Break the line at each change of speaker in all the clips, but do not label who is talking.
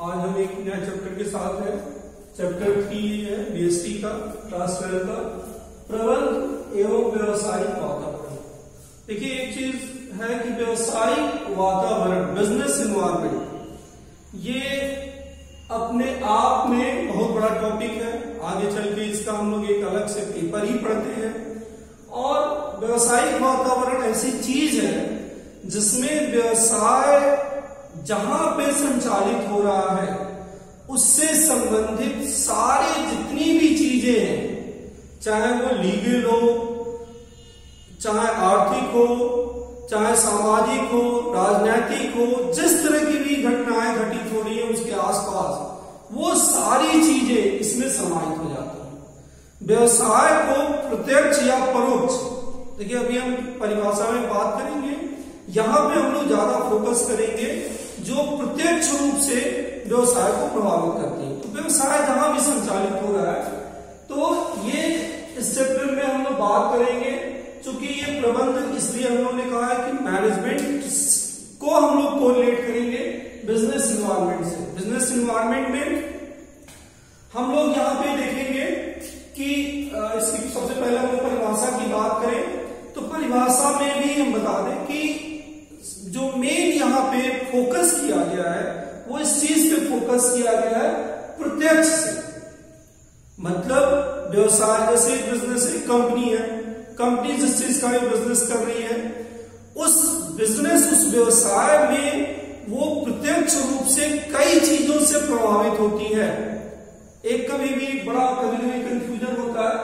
आज हम एक नया चैप्टर के साथ है। चैप्टर 3 है बीएसटी का, क्लास 12 का, प्रबंध एवं व्यवसायिक वातावरण। देखिए एक चीज है कि व्यवसायिक वातावरण, बिजनेस एनवायरनमेंट, ये अपने आप में बहुत बड़ा टॉपिक है। आगे चल के इसका हम लोग एक अलग से पेपर ही पढ़ते हैं। और व्यवसायिक वातावरण ऐसी चीज है जिसमें व्यवसाय जहां पे संचालित हो रहा है उससे संबंधित सारी जितनी भी चीजें हैं, चाहे वो लीगल हो, चाहे आर्थिक हो, चाहे सामाजिक हो, राजनीतिक हो, जिस तरह की भी घटनाएं घटित हो रही है उसके आसपास, वो सारी चीजें इसमें समाहित हो जाती हैं। व्यवसाय को प्रत्यक्ष या परोक्ष, देखिए अभी हम परिभाषा में बात करेंगे, यहां पे हम लोग ज्यादा फोकस करेंगे जो प्रत्यक्ष रूप से व्यवसाय को प्रभावित करती है। तो व्यवसाय जहां भी संचालित हो रहा है, तो ये इस चैप्टर में हम लोग बात करेंगे। चूंकि ये प्रबंध, इसलिए हम लोग ने कहा है कि मैनेजमेंट को हम लोग कोरिलेट करेंगे बिजनेस एनवायरनमेंट से। बिजनेस एनवायरनमेंट में हम लोग यहाँ पे देखेंगे कि इसकी सबसे पहले हम परिभाषा की बात करें तो परिभाषा में भी हम बता दें कि जो मेन यहाँ पे फोकस किया गया है वो इस चीज पे फोकस किया गया है प्रत्यक्ष से। मतलब व्यवसाय, जैसे बिजनेस एक कंपनी है, कंपनी जिस चीज का बिजनेस कर रही है, उस बिजनेस, उस व्यवसाय में वो प्रत्यक्ष रूप से कई चीजों से प्रभावित होती है। एक कभी भी बड़ा कंफ्यूजन होता है,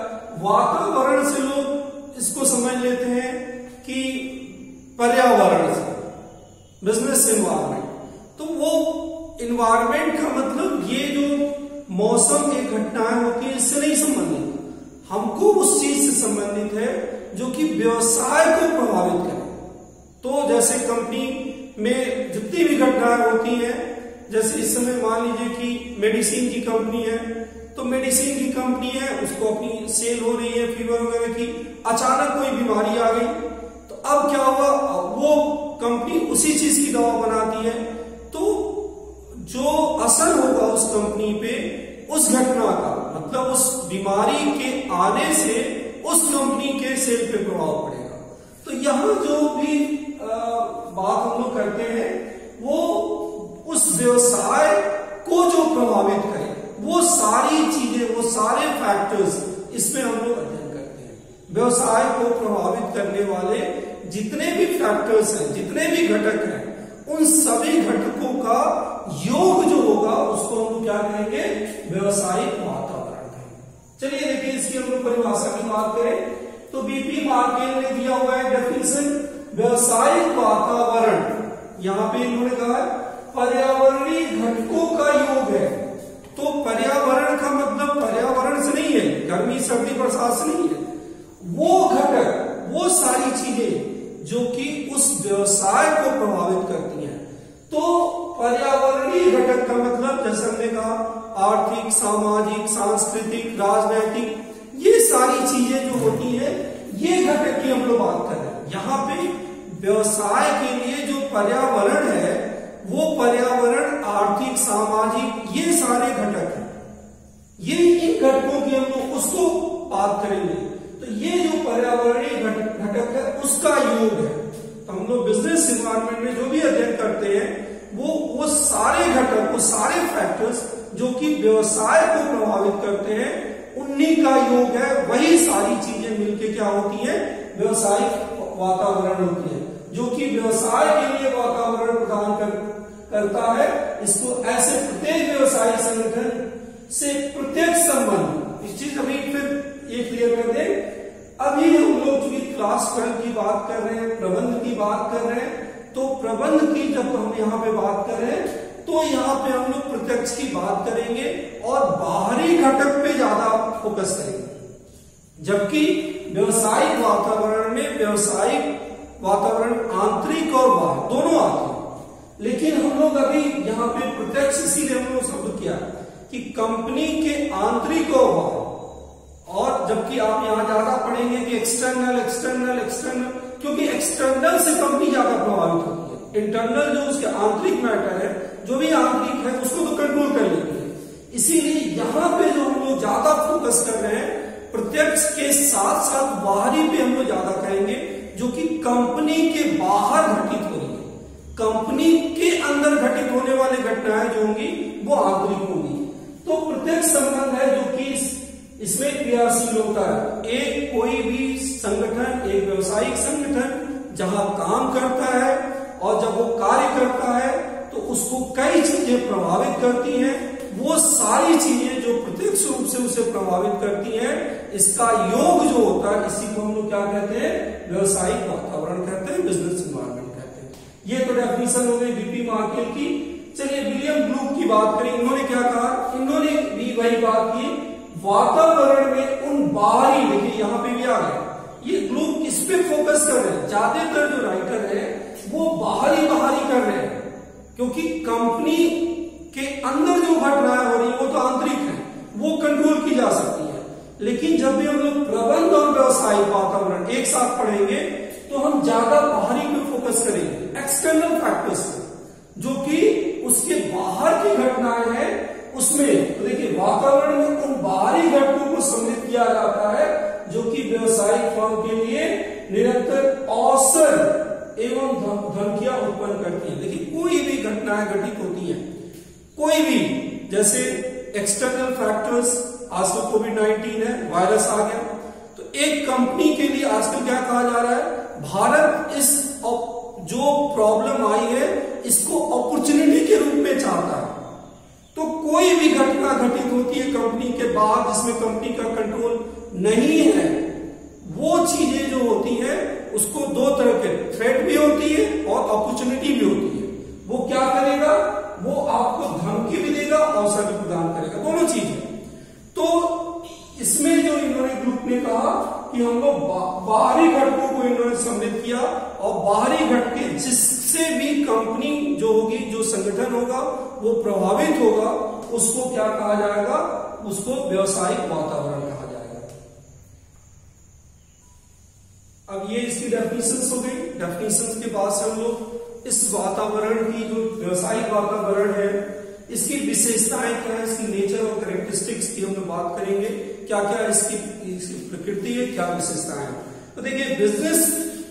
वातावरण से लोग इसको समझ लेते हैं कि पर्यावरण से, बिजनेस एनवायरनमेंट। तो वो एनवायरनमेंट का मतलब ये जो मौसम की घटनाएं होती है इससे नहीं संबंधित, हमको उस चीज से संबंधित है जो कि व्यवसाय को प्रभावित करे। तो जैसे कंपनी में जितनी भी घटनाएं होती हैं, जैसे इस समय मान लीजिए कि मेडिसिन की कंपनी है, तो मेडिसिन की कंपनी है, उसको अपनी सेल हो रही है फीवर वगैरह की, अचानक कोई बीमारी आ गई, तो अब क्या हुआ, वो कंपनी उसी चीज की दवा बनाती है, तो जो असर होगा उस कंपनी पे, उस घटना का मतलब उस बीमारी के आने से उस कंपनी के सेल पे प्रभाव पड़ेगा। तो यहां जो भी बात हम लोग करते हैं वो उस व्यवसाय को जो प्रभावित करे, वो सारी चीजें, वो सारे फैक्टर्स इसमें हम लोग अध्ययन करते हैं। व्यवसाय को प्रभावित करने वाले जितने भी फैक्टर्स हैं, जितने भी घटक हैं, उन सभी घटकों का योग जो होगा उसको हम लोग क्या कहेंगे, व्यवसायिक वातावरण कहेंगे। चलिए देखिए इसकी हम लोग परिभाषा की बात करें तो बीपी मार्केल ने दिया हुआ है डेफिनेशन, व्यवसायिक वातावरण, यहां पे इन्होंने कहा है पर्यावरणीय घटकों का योग है। तो पर्यावरण का मतलब पर्यावरण से नहीं है, गर्मी सर्दी बरसात से नहीं है, वो घटक, वो सारी चीजें जो कि उस व्यवसाय को प्रभावित करती हैं। तो पर्यावरणीय घटक का मतलब जैसे हमने कहा आर्थिक, सामाजिक, सांस्कृतिक, राजनैतिक, ये सारी चीजें जो होती है, ये घटक की हम लोग बात कर रहे हैं। यहाँ पे व्यवसाय के लिए जो पर्यावरण है वो पर्यावरण, आर्थिक, सामाजिक, ये सारे घटक हैं। ये इन घटकों की हम लोग उसको बात करेंगे। तो ये जो पर्यावरणीय घटक है उसका योग है। तो हम लोग बिजनेस एनवायरनमेंट में जो भी अध्ययन करते हैं वो सारे घटक, वो सारे फैक्टर्स जो कि व्यवसाय को प्रभावित करते हैं, उन्हीं का योग है। वही सारी चीजें मिलके क्या होती है, व्यवसायिक वातावरण होती है, जो कि व्यवसाय के लिए वातावरण प्रदान करता है। इसको ऐसे प्रत्येक व्यवसायिक संगठन से प्रत्यक्ष संबंध, इस चीज अभी फिर ये क्लियर कर दें। अभी हम लोग चूंकि क्लास 12 की बात कर रहे हैं, प्रबंध की बात कर रहे हैं, तो प्रबंध की जब हम यहाँ पे बात कर रहे हैं तो यहाँ पे हम लोग प्रत्यक्ष की बात करेंगे और बाहरी घटक पे ज्यादा फोकस करेंगे। जबकि व्यवसायिक वातावरण में व्यवसायिक वातावरण आंतरिक और बाहर दोनों आते हैं, लेकिन हम लोग अभी यहाँ पे प्रत्यक्ष इसीलिए हम लोग शब्द किया कि कंपनी के आंतरिक और बाहर, और जबकि आप यहां ज्यादा पढ़ेंगे कि एक्सटर्नल एक्सटर्नल एक्सटर्नल, क्योंकि एक्सटर्नल से कंपनी ज्यादा प्रभावित होती है। इंटरनल जो उसके आंतरिक मैटर है जो भी आंतरिक है उसको तो कंट्रोल कर लेंगे। इसीलिए यहां पे जो हम लोग ज्यादा फोकस कर रहे हैं, प्रत्यक्ष के साथ साथ बाहरी पे हम लोग ज्यादा करेंगे, जो कि कंपनी के बाहर घटित हो रही है। कंपनी के अंदर घटित होने वाली घटनाएं जो होंगी वो आंतरिक होंगी। तो प्रत्यक्ष संबंध है जो कि इसमें क्रियाशील होता है। एक कोई भी संगठन, एक व्यवसायिक संगठन जहां काम करता है और जब वो कार्य करता है तो उसको कई चीजें प्रभावित करती हैं। वो सारी चीजें जो प्रत्यक्ष रूप से उसे प्रभावित करती हैं, इसका योग जो होता है, इसी को हम लोग क्या कहते हैं, व्यवसायिक वातावरण कहते हैं, बिजनेस एनवायरनमेंट कहते हैं। ये तो डेफिनेशन हो गई बीपी मार्केल की। चलिए विलियम ब्लूम की बात करें। इन्होंने क्या कहा, इन्होंने भी वही बात की, वातावरण में उन बाहरी, देखिए यहां पे भी आ गया, ये ग्रुप किस पे फोकस कर रहे हैं, ज्यादातर जो राइटर है वो बाहरी कर रहे हैं, क्योंकि कंपनी के अंदर जो घटनाएं हो रही है वो तो आंतरिक है, वो कंट्रोल की जा सकती है। लेकिन जब भी हम लोग प्रबंध और व्यवसायिक वातावरण एक साथ पढ़ेंगे तो हम ज्यादा बाहरी पे फोकस करेंगे, एक्सटर्नल फैक्टर्स पे, जो कि उसके बाहर की घटनाएं हैं उसमें। तो देखिए वातावरण में उन बाहरी घटकों को सम्मिलित किया जाता है जो कि व्यवसायिक फर्म के लिए निरंतर अवसर एवं धमकियां उत्पन्न करती हैं। देखिए कोई भी घटनाएं घटित होती हैं, कोई भी, जैसे एक्सटर्नल फैक्टर्स, आजकल कोविड-19 है, वायरस आ गया, तो एक कंपनी के लिए आजकल क्या कहा जा रहा है, भारत इस जो प्रॉब्लम आई है इसको अपॉर्चुनिटी के रूप में चाहता है। तो कोई भी घटना घटित होती है कंपनी के बाहर जिसमें कंपनी का कंट्रोल नहीं है, वो चीजें जो होती हैं उसको दो तरह के थ्रेट भी होती है और अपॉर्चुनिटी भी होती है। वो क्या करेगा, वो आपको धमकी भी देगा, अवसर भी प्रदान करेगा, दोनों चीजें। तो इसमें जो इन्होंने ग्रुप ने कहा कि हम लोग बाहरी घटकों को इन्होंने सम्मिलित किया, और बाहरी घटके जिससे भी कंपनी जो होगी, जो संगठन होगा वो प्रभावित होगा, उसको क्या कहा जाएगा, उसको व्यवसायिक वातावरण कहा जाएगा। अब ये इसकी डेफिनेशंस हो गई। डेफिनेशंस के बाद से हम लोग इस वातावरण की, जो व्यवसायिक वातावरण है, इसकी विशेषताएं क्या है, इसकी नेचर और कैरेक्टरिस्टिक्स की हम लोग बात करेंगे, क्या क्या इसकी प्रकृति है, क्या विशेषताएं हैं। तो देखिए बिजनेस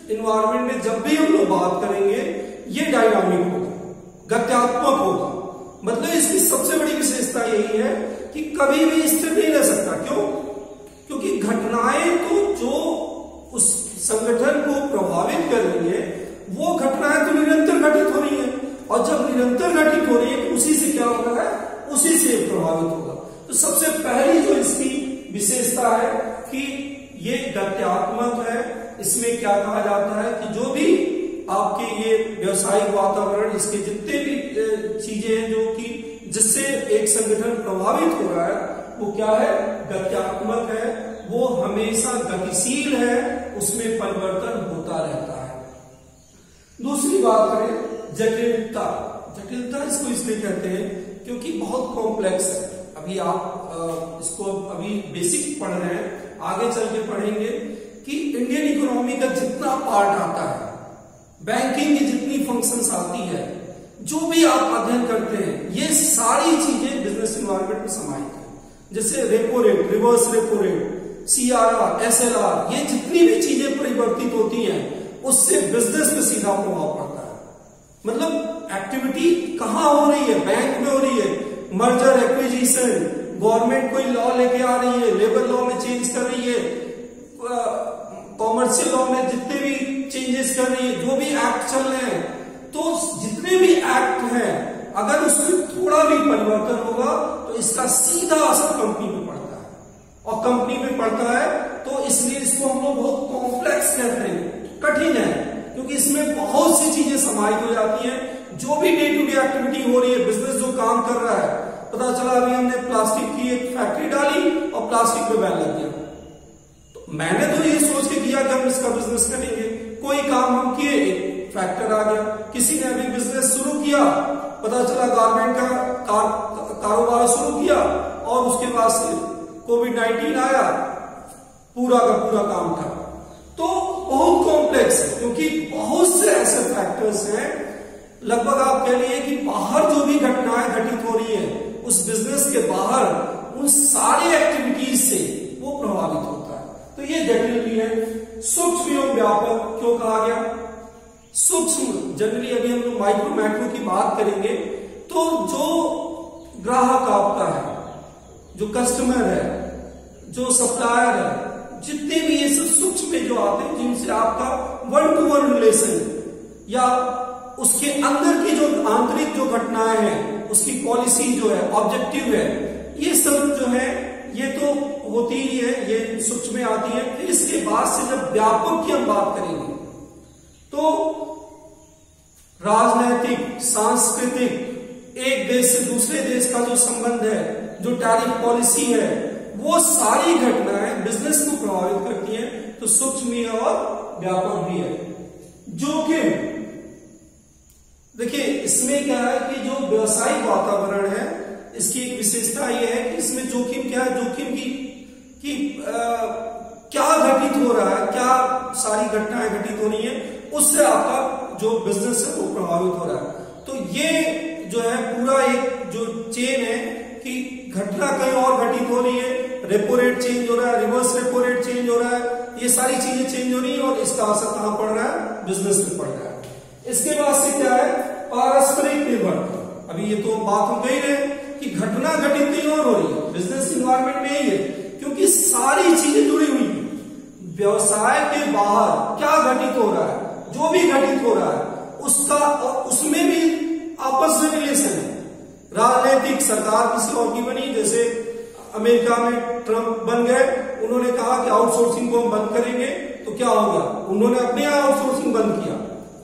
इन्वायरमेंट में जब भी हम लोग बात करेंगे ये डायनामिक होगा, गत्यात्मक होगा। मतलब इसकी सबसे बड़ी विशेषता यही है कि कभी भी स्थिर नहीं रह सकता। क्यों? क्योंकि घटनाएं तो जो उस संगठन को प्रभावित कर रही है वो घटनाएं तो निरंतर घटित हो रही है, और जब निरंतर घटित हो रही है तो उसी से क्या हो रहा है, उसी से प्रभावित होगा। तो सबसे पहली जो इसकी विशेषता है कि ये गत्यात्मक है। इसमें क्या कहा जाता है कि जो भी आपके ये व्यवसायिक वातावरण, इसके जितने भी चीजें हैं जो कि जिससे एक संगठन प्रभावित हो रहा है वो क्या है, गत्यात्मक है, वो हमेशा गतिशील है, उसमें परिवर्तन होता रहता है। दूसरी बात करें जटिलता। जटिलता इसको इसलिए कहते हैं क्योंकि बहुत कॉम्प्लेक्स है। अभी आप इसको अभी बेसिक पढ़ रहे हैं, आगे चल के पढ़ेंगे कि इंडियन इकोनॉमी का जितना पार्ट आता है, बैंकिंग की जितनी फंक्शंस आती है, जो भी आप अध्ययन करते हैं, ये सारी चीजें बिजनेस एनवायरनमेंट में समाहित है। जैसे repo rate, reverse repo rate, CRR, SLR, ये जितनी भी चीजें परिवर्तित होती हैं उससे बिजनेस में सीधा प्रभाव पड़ता है। मतलब एक्टिविटी कहां हो रही है, बैंक में हो रही है, मर्जर एक्विजिशन, गवर्नमेंट कोई लॉ लेके आ रही है, लेबर लॉ में चेंज कर रही है, कॉमर्शियल लॉ में जितने भी चेंजेस कर रही है, जो भी एक्ट चल रहे हैं, तो जितने भी एक्ट हैं अगर उसमें थोड़ा भी परिवर्तन होगा तो इसका सीधा असर कंपनी पे पड़ता है, और कंपनी पे पड़ता है तो इसलिए इसको हम लोग बहुत कॉम्प्लेक्स कहते हैं, कठिन है, क्योंकि इसमें बहुत सी चीजें समाहित हो जाती हैं। जो भी डे टू डे एक्टिविटी हो रही है, बिजनेस जो काम कर रहा है, पता चला अभी हमने प्लास्टिक की एक फैक्ट्री डाली और प्लास्टिक पे बैन लग गया, तो मैंने तो ये सोच के किया कि हम इसका बिजनेस करेंगे, कोई काम हम किए, एक फैक्टर आ गया। किसी ने अभी बिजनेस शुरू किया, पता चला गवर्नमेंट का कारोबार शुरू किया और उसके बाद से कोविड-19 आया, पूरा का पूरा काम था। तो बहुत कॉम्प्लेक्स है, क्योंकि बहुत से ऐसे फैक्टर्स हैं लगभग आप कह लीजिए कि बाहर जो भी घटनाएं घटित हो रही है उस बिजनेस के बाहर उन सारी एक्टिविटीज से वो प्रभावित होता है। तो ये जटिल भी है। सूक्ष्म एवं व्यापक क्यों कहा गया? सूक्ष्म जनरली अभी हम लोग माइक्रो मैक्रो की बात करेंगे तो जो ग्राहक आपका है, जो कस्टमर है, जो सप्लायर है, जितने भी ये सब सूक्ष्म में जो आते हैं जिनसे आपका 1-to-1 रिलेशन या उसके अंदर की जो आंतरिक जो घटनाएं हैं, उसकी पॉलिसी जो है, ऑब्जेक्टिव है, ये सब जो है ये तो होती ही है, ये सूक्ष्म में आती है। फिर इसके बाद से जब व्यापक की हम बात करेंगे तो राजनैतिक, सांस्कृतिक, एक देश से दूसरे देश का जो संबंध है, जो टैरिफ पॉलिसी है, वो सारी घटनाएं बिजनेस को प्रभावित करती हैं। तो सूक्ष्म और व्यापक भी है। जोखिम, देखिए इसमें क्या है कि जो व्यवसायिक वातावरण है इसकी एक विशेषता यह है कि इसमें जोखिम क्या है, जोखिम की क्या घटित हो रहा है, क्या सारी घटनाएं घटित हो रही है, उससे आपका जो बिजनेस है वो प्रभावित हो रहा है। तो ये जो है पूरा एक जो चेन है कि घटना कहीं और घटित हो रही है, रेपो रेट चेंज हो रहा है, रिवर्स रेपो रेट चेंज हो रहा है, ये सारी चीजें चेंज हो रही है और इसका असर कहां पड़ रहा है? बिजनेस में पड़ रहा है। इसके बाद से क्या है? पारस्परिक निर्भरता। अभी ये तो बात हम कही रहे कि घटना घटित कहीं और हो रही है, बिजनेस इन्वायरमेंट में यही है, क्योंकि सारी चीजें जुड़ी हुई है। व्यवसाय के बाहर क्या घटित हो रहा है, जो भी घटित हो रहा है उसका और उसमें भी आपस में रिलेशन है। राजनीतिक सरकार किसी और की बनी, जैसे अमेरिका में ट्रंप बन गए, उन्होंने कहा कि आउटसोर्सिंग को हम बंद करेंगे, तो क्या हो गया? उन्होंने अपने यहां आउटसोर्सिंग बंद किया,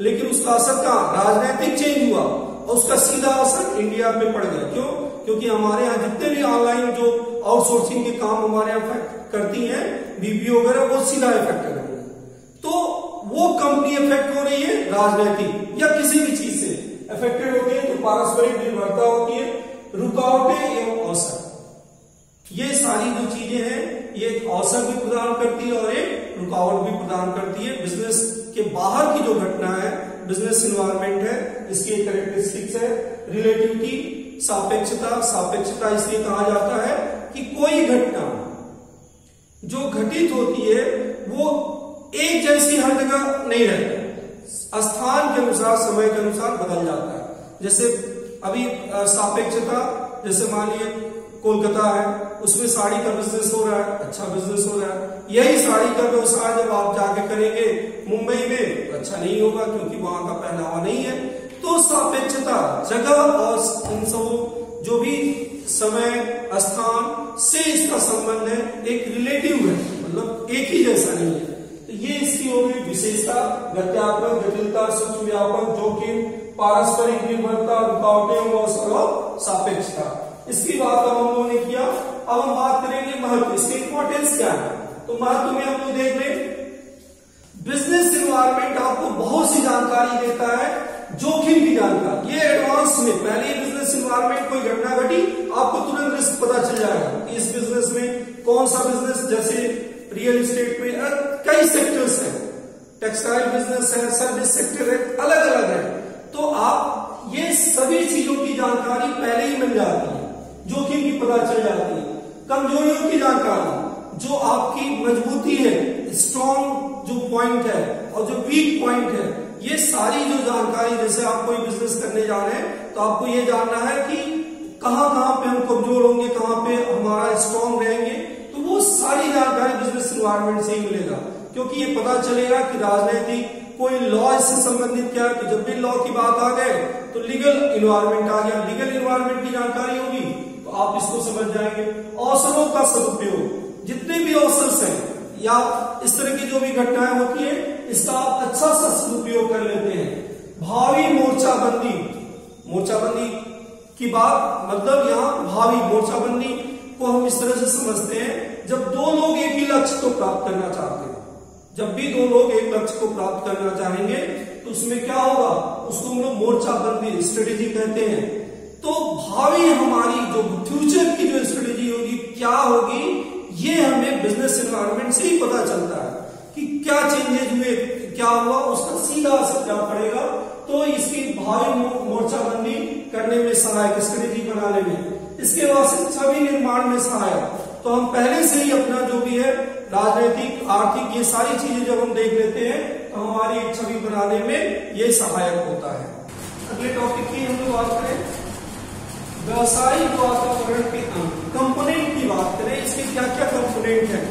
लेकिन उसका असर कहां? राजनीतिक चेंज हुआ और उसका सीधा असर इंडिया पे पड़ गया। क्यों? क्योंकि हमारे यहाँ जितने भी ऑनलाइन जो आउटसोर्सिंग के काम हमारे यहाँ इफेक्ट करती हैं, बीपीओ वगैरह, वो सीधा इफेक्ट कर रही है। तो वो कंपनी इफेक्ट हो रही है राजनीतिक या किसी भी चीज से इफेक्टेड होती है, तो पारस्परिक निर्भरता होती है, रुकावटें एवं अवसर, ये सारी जो चीजें हैं ये एक अवसर भी प्रदान करती है और एक रुकावट भी प्रदान करती है। बिजनेस के बाहर की जो घटना है, बिजनेस इन्वायरमेंट है, इसकी एक कैरेक्टरिस्टिक्स है रिलेटिविटी, सापेक्षता। सापेक्षता इसलिए कहा जाता है कि कोई घटना जो घटित होती है वो एक जैसी हर जगह नहीं रहती, स्थान के अनुसार, समय के अनुसार बदल जाता है। जैसे अभी सापेक्षता, जैसे मान लीजिए कोलकाता है, उसमें साड़ी का बिजनेस हो रहा है, अच्छा बिजनेस हो रहा है। यही साड़ी का व्यवसाय जब आप जाके करेंगे मुंबई में तो अच्छा नहीं होगा, क्योंकि वहां का पहनावा नहीं है। तो सापेक्षता जगह और इन सब जो भी समय, स्थान से इसका संबंध है, एक रिलेटिव है, मतलब एक ही जैसा नहीं है। तो ये इसकी हो गई विशेषता, गत्यात्मक, जटिलता, सूक्ष्म, व्यापक, जोखिम, पारस्परिक निर्भरता, रुकावटें और सापेक्षता। इसकी बात हम लोगों ने किया। अब हम बात करेंगे महत्व, इसकी इंपॉर्टेंस क्या है। तो महत्व में हम लोग देख लें, बिजनेस इन्वायरमेंट आपको बहुत सी जानकारी देता है, जोखिम की जानकारी। ये एडवांस में पहले बिजनेस इन्वायरमेंट कोई घटना घटी, आपको तुरंत रिस्क पता चल जाएगा कि इस बिजनेस में कौन सा बिजनेस, जैसे रियल एस्टेट में कई सेक्टर्स हैं, टेक्सटाइल बिजनेस है, सर्विस सेक्टर है, अलग अलग है। तो आप ये सभी चीजों की जानकारी पहले ही मिल जाती है, जोखिम की पता चल जाती है। कमजोरियों की जानकारी, जो आपकी मजबूती है, स्ट्रॉन्ग जो पॉइंट है और जो वीक पॉइंट है, ये सारी जो जानकारी, जैसे आप कोई बिजनेस करने जा रहे हैं तो आपको ये जानना है कि कहां कहां पे हम कमजोर होंगे, कहां पे हमारा स्ट्रॉन्ग रहेंगे। तो वो सारी जानकारी बिजनेस इन्वायरमेंट से ही मिलेगा, क्योंकि ये पता चलेगा कि राजनीतिक कोई लॉ इससे संबंधित क्या है। तो जब भी लॉ की बात आ गए तो लीगल इन्वायरमेंट आ गया, लीगल इन्वायरमेंट की जानकारी होगी तो आप इसको समझ जाएंगे। अवसरों का सदुपयोग, जितने भी अवसर हैं या इस तरह की जो भी घटनाएं होती है, इसका आप अच्छा सा सदुपयोग कर लेते हैं। भावी मोर्चाबंदी, मोर्चाबंदी की बात मतलब यहाँ भावी मोर्चाबंदी को हम इस तरह से समझते हैं, जब दो लोग एक ही लक्ष्य को प्राप्त करना चाहते हैं, जब भी दो लोग एक लक्ष्य को प्राप्त करना चाहेंगे तो उसमें क्या होगा, उसको हम लोग मोर्चाबंदी स्ट्रेटेजी कहते हैं। तो भावी हमारी जो फ्यूचर की जो स्ट्रेटेजी होगी, क्या होगी, ये हमें बिजनेस एनवायरनमेंट से ही पता चलता है कि क्या चेंजेस हुए, क्या हुआ, उसका सीधा असर क्या पड़ेगा। तो तो इसकी भावी मोर्चाबंदी करने में सहायक, स्ट्रेटेजी बनाने में। इसके बाद से छवि निर्माण में सहायक। तो हम पहले से ही अपना जो भी है राजनीतिक, आर्थिक, ये सारी चीजें जब हम देख लेते हैं तो हमारी एक छवि बनाने में ये सहायक होता है। अगले टॉपिक की हम लोग बात करें, व्यवसायिक वातावरण के कंपोनेंट की बात करें। इसके क्या क्या कंपोनेंट है,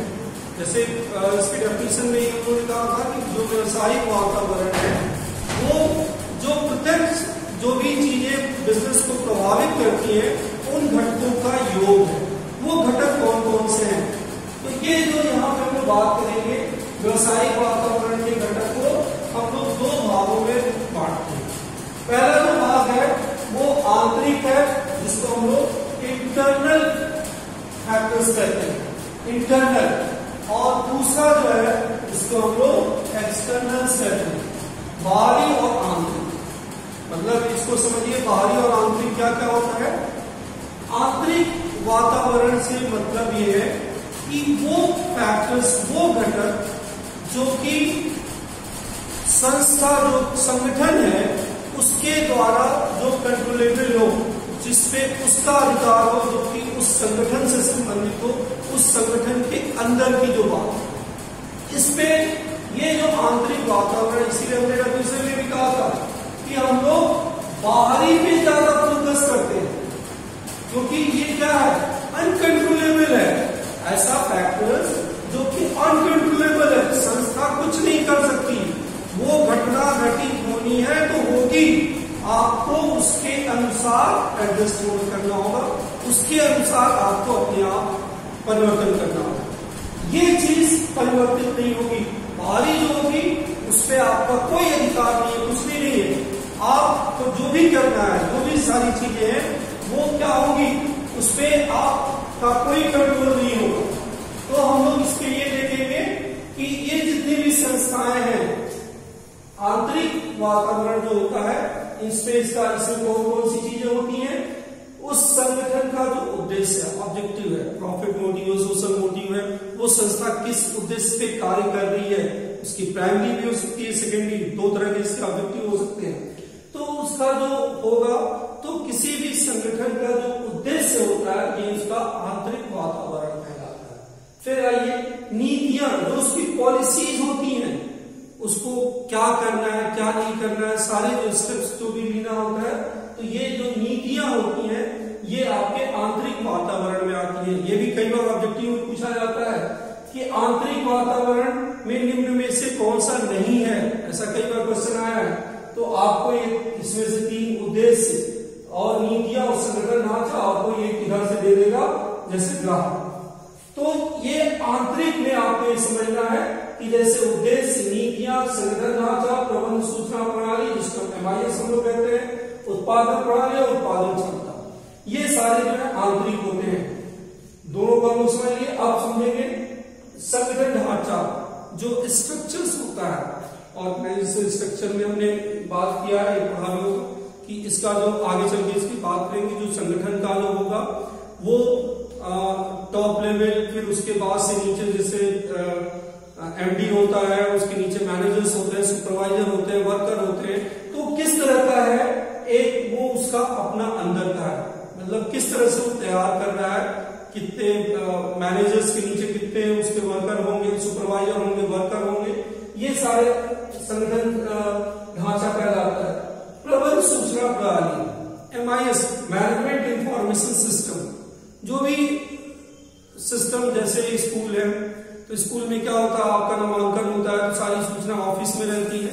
जैसे इसके डेफिनेशन में उन्होंने कहा था कि जो व्यवसायिक वातावरण है वो जो प्रत्यक्ष जो भी चीजें बिजनेस को प्रभावित करती है उन घटकों का योग है। वो घटक कौन कौन से हैं? तो ये जो यहाँ पे हम लोग बात करेंगे व्यवसायिक वातावरण के घटक को हम लोग दो भागों में बांटते हैं। पहला जो भाग है वो आंतरिक है, जिसको हम लोग इंटरनल फैक्टर्स कहते हैं, इंटरनल। और दूसरा जो है इसको हम लोग एक्सटर्नल कहते हैं, बाहरी और आंतरिक। मतलब इसको समझिए, बाहरी और आंतरिक क्या क्या होता है। आंतरिक वातावरण से मतलब ये है कि वो फैक्टर्स, वो घटक जो कि संस्था, जो संगठन है उसके द्वारा जो कंट्रोलेबल हो, जिसपे उसका अधिकार हो, जो कि उस संगठन से संबंधित हो, उस संगठन के अंदर की जो बात, इस पे ये जो आंतरिक वातावरण, इसीलिए हमने दूसरे में भी कहा था कि हम लोग बाहरी पे ज्यादा फोकस करते हैं क्योंकि ये क्या है, अनकंट्रोलेबल है। ऐसा फैक्टर्स जो कि अनकंट्रोलेबल है, संस्था कुछ नहीं कर सकती, वो घटना घटित होनी है तो होगी, आपको उसके अनुसार एडजस्टमेंट करना होगा, उसके अनुसार आपको अपने आप परिवर्तन करना होगा। ये चीज परिवर्तित नहीं होगी, बाहरी जो होगी उस पर आपका कोई अधिकार नहीं है, कुछ भी नहीं है। आपको जो भी करना है, जो भी सारी चीजें हैं वो क्या होगी, उस पर आपका कोई कंट्रोल नहीं होगा। तो हम लोग इसके लिए देखेंगे कि ये जितनी भी संस्थाएं हैं, आंतरिक वातावरण जो होता है, इंस्पेस का, इसमें कौन कौन सी चीजें होती हैं, उस संगठन का जो उद्देश्य है, ऑब्जेक्टिव है, प्रॉफिट मोटिव है, सोशल मोटिव है, वो संस्था किस उद्देश्य पे कार्य कर रही है, उसकी प्राइमरी भी हो सकती है, सेकेंडरी, दो तरह के इसके ऑब्जेक्टिव हो सकते हैं। तो उसका जो होगा, तो किसी भी संगठन का जो उद्देश्य होता है, ये उसका आंतरिक वातावरण कहलाता है। फिर आइए नीतियां, जो उसकी पॉलिसीज होती हैं, उसको क्या करना है, क्या नहीं करना है, सारे जो स्टेप्स जो भी लेना होता है, तो ये जो नीतियां होती हैं ये आपके आंतरिक वातावरण में आती है। ये भी कई बार ऑब्जेक्टिव में पूछा जाता है कि आंतरिक वातावरण में निम्न में से कौन सा नहीं है, ऐसा कई बार क्वेश्चन आया है। तो आपको इसमें से 3 उद्देश्य और नीतियां और संगठन ढांचा आपको ये किधर से दे देगा, जैसे ग्राहक। तो ये आंतरिक में आपको ये समझना है कि जैसे उद्देश्य, नीतियां, संगठन ढांचा, प्रबंध सूचना प्रणाली, जिसको MIS हम लोग कहते हैं, उत्पादन प्रणाली और उत्पादन क्षमता, ये सारे जो है आंतरिक होते हैं। दोनों को हम समझिए। अब समझेंगे संगठन ढांचा, जो स्ट्रक्चर्स होता है, ऑर्गेनाइजेशन स्ट्रक्चर में हमने बात किया है, पढ़ा भी होगा कि इसका जो आगे चल के इसकी बात करेंगे, जो संगठन का जो होगा वो टॉप लेवल, फिर उसके बाद से नीचे जैसे MD होता है, उसके नीचे मैनेजर्स होते हैं, सुपरवाइजर होते हैं, वर्कर होते हैं। तो किस तरह का है, एक वो उसका अपना अंदर का है, मतलब किस तरह से वो तैयार कर रहा है, कितने मैनेजर्स के नीचे कितने उसके वर्कर होंगे, सुपरवाइजर होंगे, वर्कर होंगे, ये सारे संगठन ढांचा कहलाता है। प्रबंध सूचना प्रणाली, MIS, मैनेजमेंट इंफॉर्मेशन सिस्टम, जो भी सिस्टम, जैसे स्कूल है तो स्कूल में क्या होता है, आपका नामांकन होता है तो सारी सूचना ऑफिस में रहती है,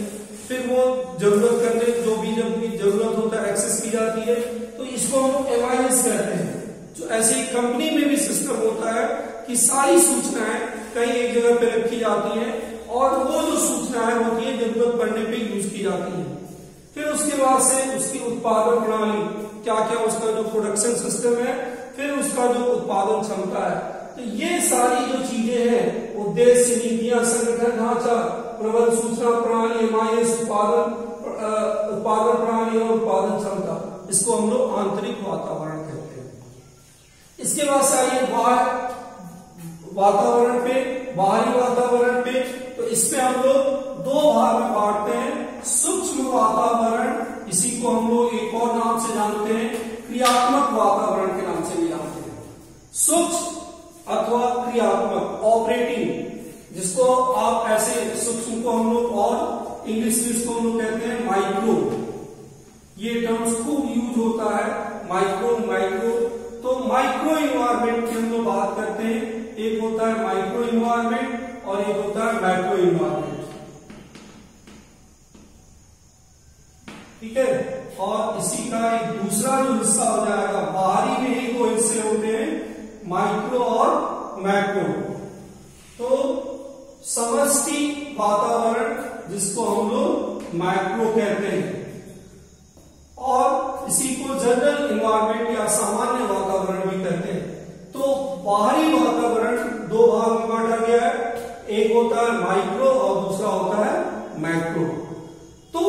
फिर वो जरूरत करने जो भी जब भी जरूरत होता है एक्सेस की जाती है, तो इसको हम लोग MIS कहते हैं। जो ऐसे ही कंपनी में भी सिस्टम होता है कि सारी सूचनाएं कहीं एक जगह पे रखी जाती हैं और वो जो सूचनाएं होती है जरूरत पड़ने पे यूज की जाती है। फिर उसके बाद से उसकी उत्पादन प्रणाली, क्या क्या उसका जो प्रोडक्शन सिस्टम है, फिर उसका जो उत्पादन क्षमता है। तो ये सारी जो चीजें हैं, उद्देश्य, नीतियां, संगठन ढांचा, प्रबंध सूचना प्रणाली, MIS, उत्पादन प्रणाली और उत्पादन क्षमता, इसको हम लोग आंतरिक वातावरण कहते हैं। इसके बाद से आइए बाहर वातावरण पे, बाहरी वातावरण पे। तो इसमें हम लोग 2 भाग में बांटते हैं, सूक्ष्म वातावरण को हम लोग एक और नाम से जानते हैं, क्रियात्मक वातावरण के नाम से भी जानते हैं। सूक्ष्म अथवा क्रियात्मक, ऑपरेटिंग, जिसको आप ऐसे सूक्ष्म को हम लोग और इंग्लिश में इसको हम लोग कहते हैं माइक्रो। ये टर्म्स खूब यूज होता है, माइक्रो माइक्रो। तो माइक्रो इन्वायरमेंट की हम लोग बात करते हैं। एक होता है माइक्रो इन्वायरमेंट और एक होता है मैक्रो इन्वायरमेंट, ठीक है। और इसी का एक दूसरा जो हिस्सा हो जाएगा, बाहरी में ही दो हिस्से होते हैं, माइक्रो और मैक्रो। तो समष्टि वातावरण जिसको हम लोग मैक्रो कहते हैं, और इसी को जनरल इन्वायरमेंट या सामान्य वातावरण भी कहते हैं। तो बाहरी वातावरण दो भाग में बांटा गया है, एक होता है माइक्रो और दूसरा होता है मैक्रो। तो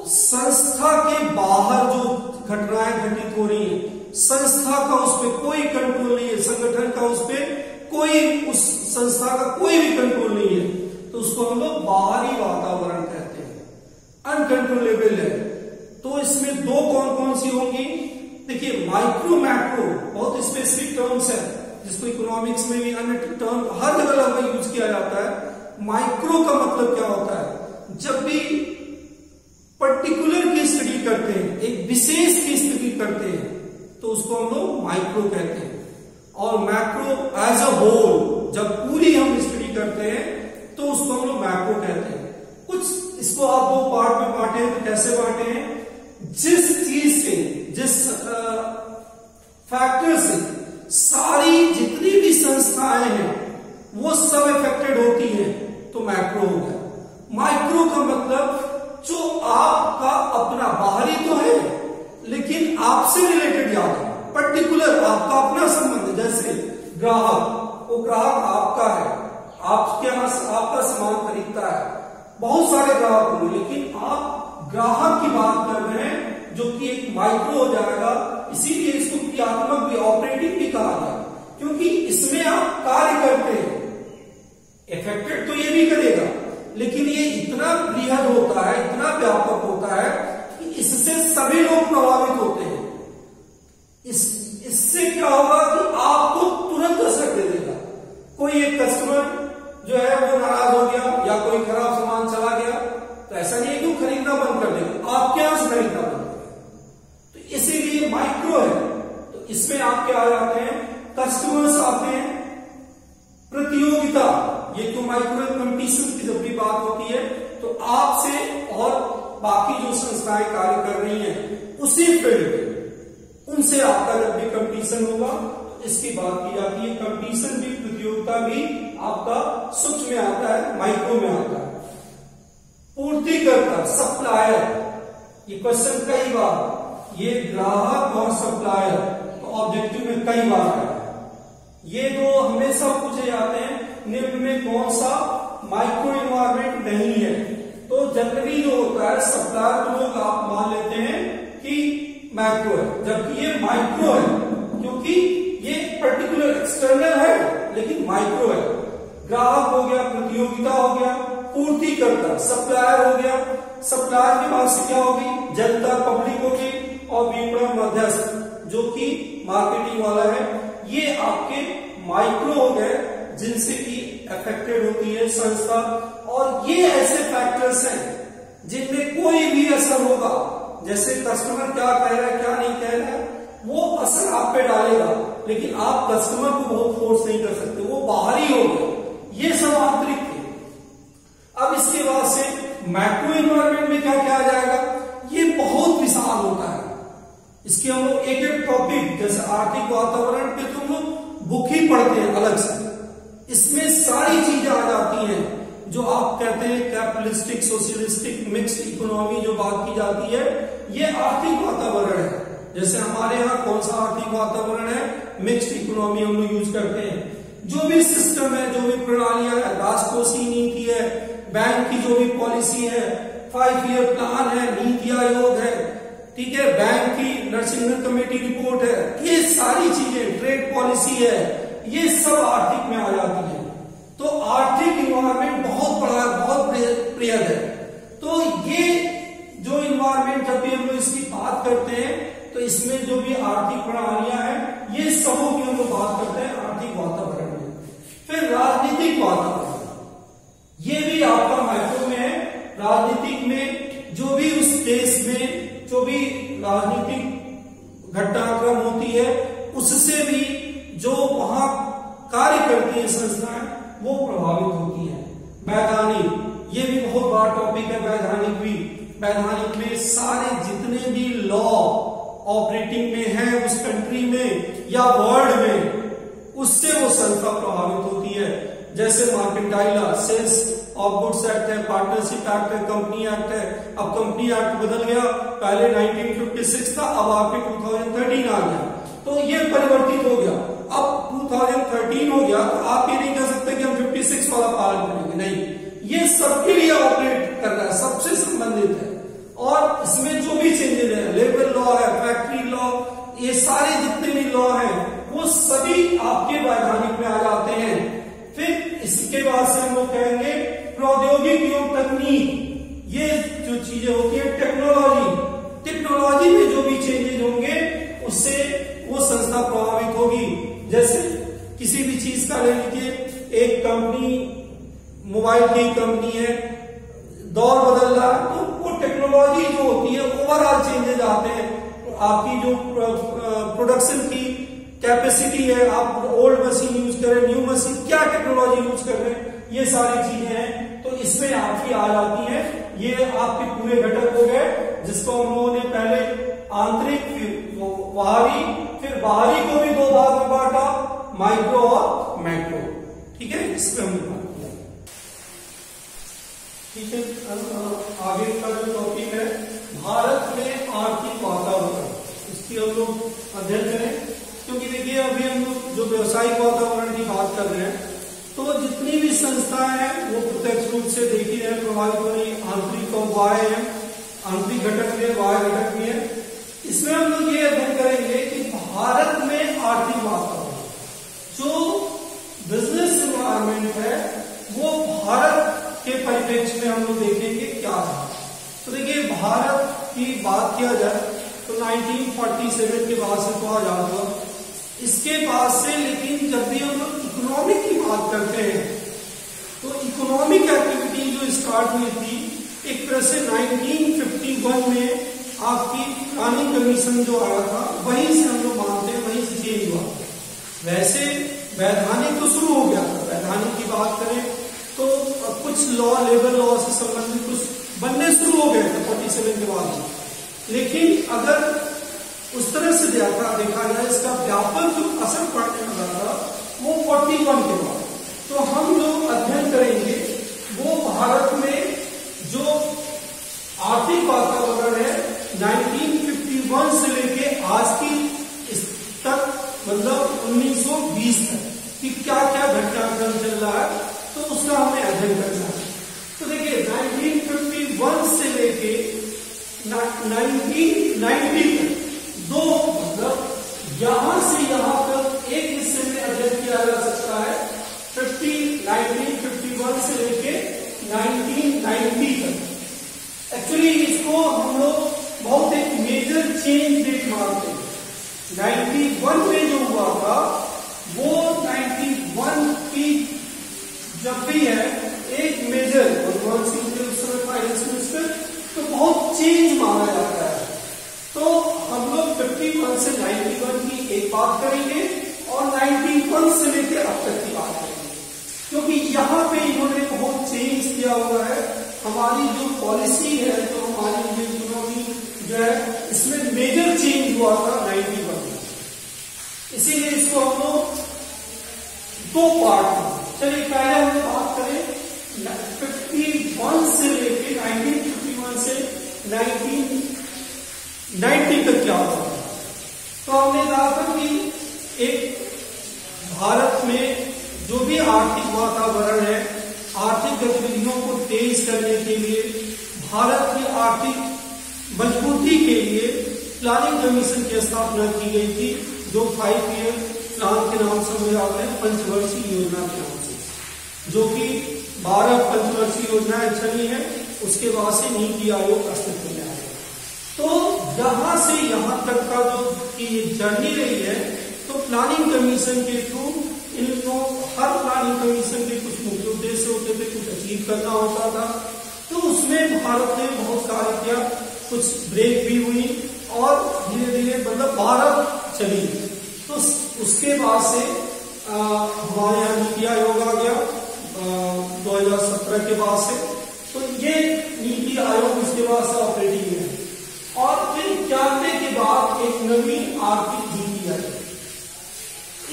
संस्था के बाहर जो घटनाएं घटित हो रही हैं, संस्था का उस पर कोई कंट्रोल नहीं है, संगठन का उस पर कोई, उस संस्था का कोई भी कंट्रोल नहीं है, तो उसको हम लोग बाहरी वातावरण कहते हैं, अनकंट्रोलेबल है। तो इसमें दो कौन कौन सी होंगी? देखिए, माइक्रो मैक्रो बहुत स्पेसिफिक टर्म्स है, जिसको इकोनॉमिक्स में भी अन्य टर्म हर जगह लगभग यूज किया जाता है। माइक्रो का मतलब क्या होता है? जब भी पर्टिकुलर की स्टडी करते हैं, एक विशेष की स्टडी करते हैं, तो उसको हम लोग माइक्रो कहते हैं। और मैक्रो एज अ होल, जब पूरी हम स्टडी करते हैं तो उसको हम लोग मैक्रो कहते हैं। कुछ इसको आप दो पार्ट में बांटे हैं, तो कैसे बांटे हैं? जिस चीज से, जिस फैक्टर से सारी जितनी भी संस्थाएं हैं वो सब इफेक्टेड होती हैं, तो मैक्रो हो गया। माइक्रो का मतलब जो आपका अपना, बाहरी तो है लेकिन आपसे रिलेटेड ज्यादा, पर्टिकुलर आपका अपना संबंध। जैसे ग्राहक, वो ग्राहक आपका है, आपके यहां आपका सामान खरीदता है, बहुत सारे ग्राहक होंगे, लेकिन आप ग्राहक की बात कर रहे हैं, जो कि एक माइक्रो हो जाएगा। इसीलिए इसको क्रियात्मक भी, ऑपरेटिंग भी कहा गया, क्योंकि इसमें आप कार्य करते हैं। इफेक्टेड तो ये भी करेगा, लेकिन ये इतना बृहद होता है, इतना व्यापक होता है कि इससे सभी लोग प्रभावित होते हैं। इससे क्या होगा कि आपको तुरंत असर दे देगा। कोई एक कस्टमर जो है वो नाराज हो गया, या कोई खराब सामान चला गया, तो ऐसा नहीं है कि वो खरीदना बंद कर देगा, आपके यहां से खरीदना बंद कर देगा। तो इसीलिए माइक्रो है। तो इसमें आप क्या आ जाते हैं? कस्टमर्स आते हैं, प्रतियोगिता, ये तो माइक्रो कंपटीशन की जब भी बात होती है, तो आपसे और बाकी जो संस्थाएं कार्य कर रही हैं उसी फील्ड में, उनसे आपका जब भी कंपटीशन होगा, तो इसकी बात की जाती है। कंपटीशन भी, प्रतियोगिता भी आपका सूक्ष्म में आता है, माइक्रो में आता है। पूर्तिकर्ता, सप्लायर, ये क्वेश्चन कई बार, ये ग्राहक और सप्लायर तो ऑब्जेक्टिव में कई बार आया है। ये दो हमेशा पूछे जाते हैं, निम्न में कौन सा माइक्रो इन्वायरमेंट नहीं है? तो जनरली जो होता है, सप्लायर को लोग आप मान लेते हैं कि मैक्रो है, जबकि ये माइक्रो है, क्योंकि ये पर्टिकुलर एक्सटर्नल है लेकिन माइक्रो है। ग्राहक हो गया, प्रतियोगिता हो गया, पूर्तिकर्ता सप्लायर हो गया, सप्लायर के बाद से क्या होगी? जनता, पब्लिक होगी, और विपणन मध्यस्थ जो कि मार्केटिंग वाला है। ये आपके माइक्रो हो गए, जिनसे कि अफेक्टेड होती है संस्था। और ये ऐसे फैक्टर्स हैं जिनमें कोई भी असर होगा, जैसे कस्टमर क्या कह रहा है, क्या नहीं कह रहा है, वो असर आप पे डालेगा, लेकिन आप कस्टमर को बहुत फोर्स नहीं कर सकते, वो बाहरी हो गए। ये सब आंतरिक थे। अब इसके बाद से मैक्रो इन्वायरमेंट में क्या किया जाएगा? ये बहुत विशाल होता है, इसके हम लोग एक एक टॉपिक, जैसे आर्थिक वातावरण पे तो हम लोग बुक ही पढ़ते हैं अलग से, इसमें सारी चीजें आ जाती हैं जो आप कहते हैं कैपिटलिस्टिक, सोशलिस्टिक, मिक्स्ड इकोनॉमी जो बात की जाती है, ये आर्थिक वातावरण है। जैसे हमारे यहाँ कौन सा आर्थिक वातावरण है? मिक्स्ड इकोनॉमी हम लोग यूज करते हैं। जो भी सिस्टम है, जो भी प्रणालियां है, राजकोषीय नीति है, बैंक की जो भी पॉलिसी है, 5 ईयर प्लान है, नीति आयोग है, ठीक है, बैंक की नरसिंह कमेटी रिपोर्ट है, ये सारी चीजें, ट्रेड पॉलिसी है, ये सब आर्थिक में आ जाती है। तो आर्थिक इन्वायरमेंट बहुत बड़ा है, बहुत बृहद है। तो ये जो इन्वायरमेंट, जब भी हम लोग इसकी बात राजनीतिक में जो भी उस देश में जो भी राजनीतिक घटनाक्रम होती है उससे भी जो वहां कार्य करती है संस्थाएं वो प्रभावित होती है। वैधानिक, ये भी बहुत बड़ा टॉपिक है। वैधानिक भी, वैधानिक में सारे जितने भी लॉ ऑपरेटिंग में है उस कंट्री में या वर्ल्ड में, उससे वो संस्था प्रभावित होती है। जैसे mercantile law, sales of goods act है, पार्टनरशिप एक्ट है, कंपनी एक्ट है। अब कंपनी एक्ट बदल गया, पहले 1956 था, अब आपके 2013 आ गया, तो ये परिवर्तित हो गया। अब 2013 हो गया तो आप ये नहीं कह सकते कि हम 56 वाला पालन करेंगे, नहीं, ये सबके लिए ऑपरेट कर रहा है, सबसे संबंधित है। और इसमें जो भी चेंजेस है, लेबर लॉ है, फैक्ट्री लॉ, ये सारे जितने भी लॉ हैं वो सभी आपके वैधानिक में आ जाते हैं। फिर इसके बाद से हम लोग कहेंगे प्रौद्योगिकी एवं तकनीक, ये जो चीजें होती है टेक्नोलॉजी, टेक्नोलॉजी में जो भी चेंजेस होंगे उससे वो संस्था प्रभावित होगी। जैसे किसी भी चीज का ले लीजिए, एक कंपनी मोबाइल की कंपनी है, दौर बदल रहा है, तो वो टेक्नोलॉजी जो होती है ओवरऑल चेंजेस आते हैं। आपकी जो प्रोडक्शन की कैपेसिटी है, आप ओल्ड मशीन यूज करें, न्यू मशीन, क्या टेक्नोलॉजी यूज कर रहे हैं, ये सारी चीजें हैं, तो इसमें आपकी आ जाती है। ये आपके पूरे घटक हो गए, जिसको हम लोगों ने पहले आंतरिक, बाहरी, फिर बाहरी को भी दो भाग में बांटा, माइक्रो और मैक्रो। ठीक है, इसमें हमने बात किया। ठीक है, आगे का जो टॉपिक है भारत में आर्थिक वातावरण, इसकी हम लोग अध्ययन करें। क्योंकि देखिए अभी हम लोग जो व्यवसायिक वातावरण की बात कर रहे हैं, तो जितनी भी संस्थाएं हैं वो प्रत्यक्ष रूप से देखी है प्रभावित हो रही। आंतरिक और बाह्य है, आंतरिक घटक भी है, बाह्य घटक भी है। इसमें हम लोग ये अध्ययन करेंगे कि भारत में आर्थिक वातावरण, जो बिजनेस एनवायरमेंट है, वो भारत के परिप्रेक्ष्य में हम लोग देखेंगे क्या है। तो देखिए भारत की बात किया जाए तो 1947 के बाद से तो आजाद हुआ, इसके बाद से, लेकिन जब भी हम लोग इकोनॉमिक की बात करते हैं तो इकोनॉमिक एक्टिविटी जो स्टार्ट हुई थी एक तरह से 1951 में आपकी प्लानिंग कमीशन जो आया था, वहीं से हम लोग मानते हैं, वहीं से चेंज हुआ। वैसे वैधानिक तो शुरू हो गया था, वैधानिक की बात करें तो कुछ लॉ, लेबर लॉ से संबंधित कुछ बनने शुरू हो गए थे 47 के बाद, लेकिन अगर उस तरह से देखा जाए इसका व्यापक जो असर पड़ने लगा था वो 41 के बाद। तो हम जो अध्ययन करेंगे वो भारत में जो आर्थिक वातावरण है 1951 से लेके आज की तक, मतलब 1920 तक, कि क्या क्या घटनाक्रम चल रहा है, तो उसका हमें अध्ययन करना है। तो देखिए 1951 से लेके 1990 तक, दो मतलब यहां से यहां तक एक हिस्से में अध्ययन किया जा सकता है। 1951 से लेके 1990 तक। एक्चुअली इसको हम लोग बहुत एक मेजर चेंज डेट मानते हैं। 91 में जो हुआ था वो 91 की जब भी है एक मेजर, मनमोहन सिंह के उस समय फाइनेंस मिनिस्टर, तो बहुत चेंज माना जाता है। तो हम लोग 51 से 91 की एक बात करेंगे और 91 से लेकर अब तक की बात करेंगे, क्योंकि यहाँ पे इन्होंने बहुत चेंज किया हुआ है। हमारी जो पॉलिसी है, जो हमारी जो इकोनॉमी जो है, इसमें मेजर चेंज हुआ था 91 में। इसीलिए इसको हम लोग दो पार्ट में, चलिए पहले हम लोग बात करें 51 से लेके 1951 से 1990 तक क्या हुआ। तो हमने कहा था कि एक भारत में जो भी आर्थिक वातावरण है, आर्थिक गतिविधियों को तेज करने के लिए, भारत की आर्थिक मजबूती के लिए प्लानिंग कमीशन की स्थापना की गई थी, जो 5 ईयर प्लान के नाम से मुझे याद है, पंचवर्षीय योजना के नाम से, जो कि 12 पंचवर्षीय योजनाएं चली है। उसके बाद से नीति आयोग अस्तित्व में आया। तो यहां से यहां तक का जो की जर्नी रही है, तो प्लानिंग कमीशन के थ्रू इनको, हर प्लानिंग कमीशन के कुछ मुख्य उद्देश्य होते थे, कुछ अचीव करना होता था। तो उस उसमें भारत ने बहुत कार्य किया, कुछ ब्रेक भी हुई और धीरे धीरे मतलब भारत चली। तो उसके बाद से हमारे यहाँ नीति आयोग आ गया 2017 के बाद से। तो ये नीति आयोग उसके बाद से ऑपरेटिंग है। और फिर 91 के बाद एक नवीन आर्थिक नीति आई।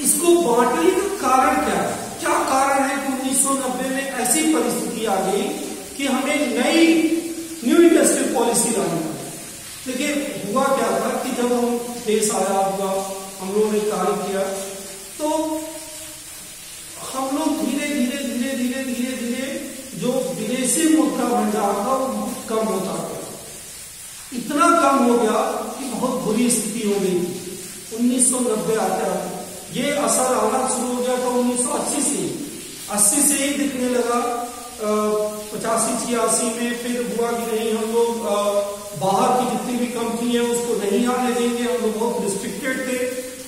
इसको बांटने का कारण क्या है? क्या कारण है कि 1990 में ऐसी परिस्थिति आ गई कि हमें नई न्यू इंडस्ट्रियल पॉलिसी लानी पड़ी। देखिए हुआ क्या था कि जब हम देश आजाद हुआ, हम लोगों ने कार्य किया, तो हम लोग धीरे धीरे धीरे धीरे धीरे धीरे जो विदेशी मुद्रा भंडार था वो बहुत कम होता गया। इतना कम हो गया कि बहुत बुरी स्थिति हो गई। 1990 आते आते ये असर आना शुरू हो गया था 1980 से। 80 से ही दिखने लगा। 85-86 में फिर हुआ कि नहीं, हम लोग बाहर की जितनी भी कंपनी है उसको नहीं आने देंगे। हम लोग बहुत रिस्ट्रिक्टेड थे,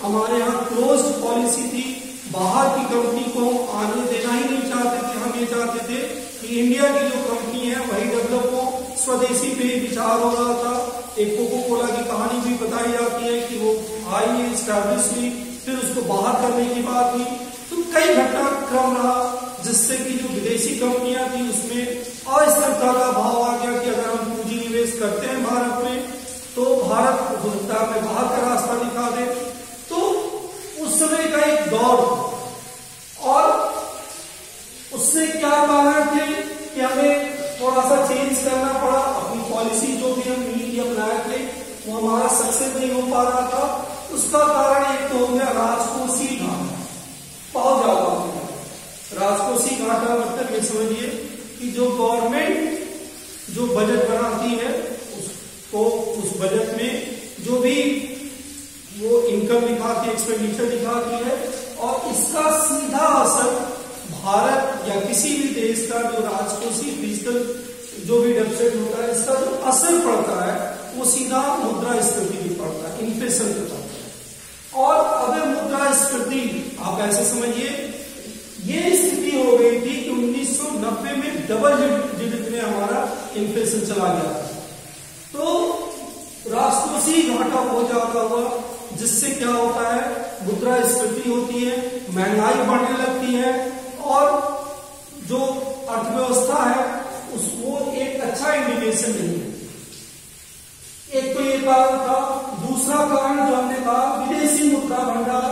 हमारे यहाँ क्लोज्ड पॉलिसी थी, बाहर की कंपनी को आने देना ही नहीं चाहते थे। हम ये चाहते थे कि इंडिया की जो कंपनी है वही डेवलप हो, स्वदेशी पे विचार हो रहा था। एक कोको कोला की कहानी भी बताई जाती है कि वो आई, एस्टैब्लिश हुई, फिर उसको बाहर करने की बात हुई। तो कई घटनाक्रम रहा जिससे कि जो विदेशी कंपनियां थी उसमें अस्थिरता का भाव आ गया कि अगर हम पूंजी निवेश करते हैं भारत में तो भारत उपभोक्ता में बाहर का रास्ता दिखा दे। तो उस समय का एक दौर, और उससे क्या कारण थे कि हमें थोड़ा सा चेंज करना पड़ा। अपनी पॉलिसी जो भी हम नीति अपनाए थे वो हमारा सक्सेस नहीं हो पा रहा था। उसका कारण एक तो हो गया राजकोषीय घाटा, बहुत ज्यादा हो गया। राजकोषीय घाटा मतलब ये समझिए कि जो गवर्नमेंट जो बजट बनाती है उसको, उस बजट में जो भी वो इनकम दिखाती है, एक्सपेंडिचर दिखाती है, और इसका सीधा असर भारत या किसी भी देश का जो राजकोषीय फिजिकल जो भी डेफिसिट होता है, इसका जो असर पड़ता है वो सीधा मुद्रास्फीति भी पड़ता है, इन्फ्लेशन पे पड़ता है। और अगर मुद्रास्फीति आप ऐसे समझिए, ये स्थिति हो गई थी कि 1990 में डबल डिजिट में हमारा इन्फ्लेशन चला गया था। तो राजकोषीय घाटा बहुत ज्यादा हुआ, जिससे क्या होता है, मुद्रास्फीति होती है, महंगाई बढ़ने लगती है, और जो अर्थव्यवस्था है उसको एक अच्छा इंडिकेशन नहीं है। एक तो ये कारण था। दूसरा कारण जो हमने कहा, विदेशी मुद्रा भंडार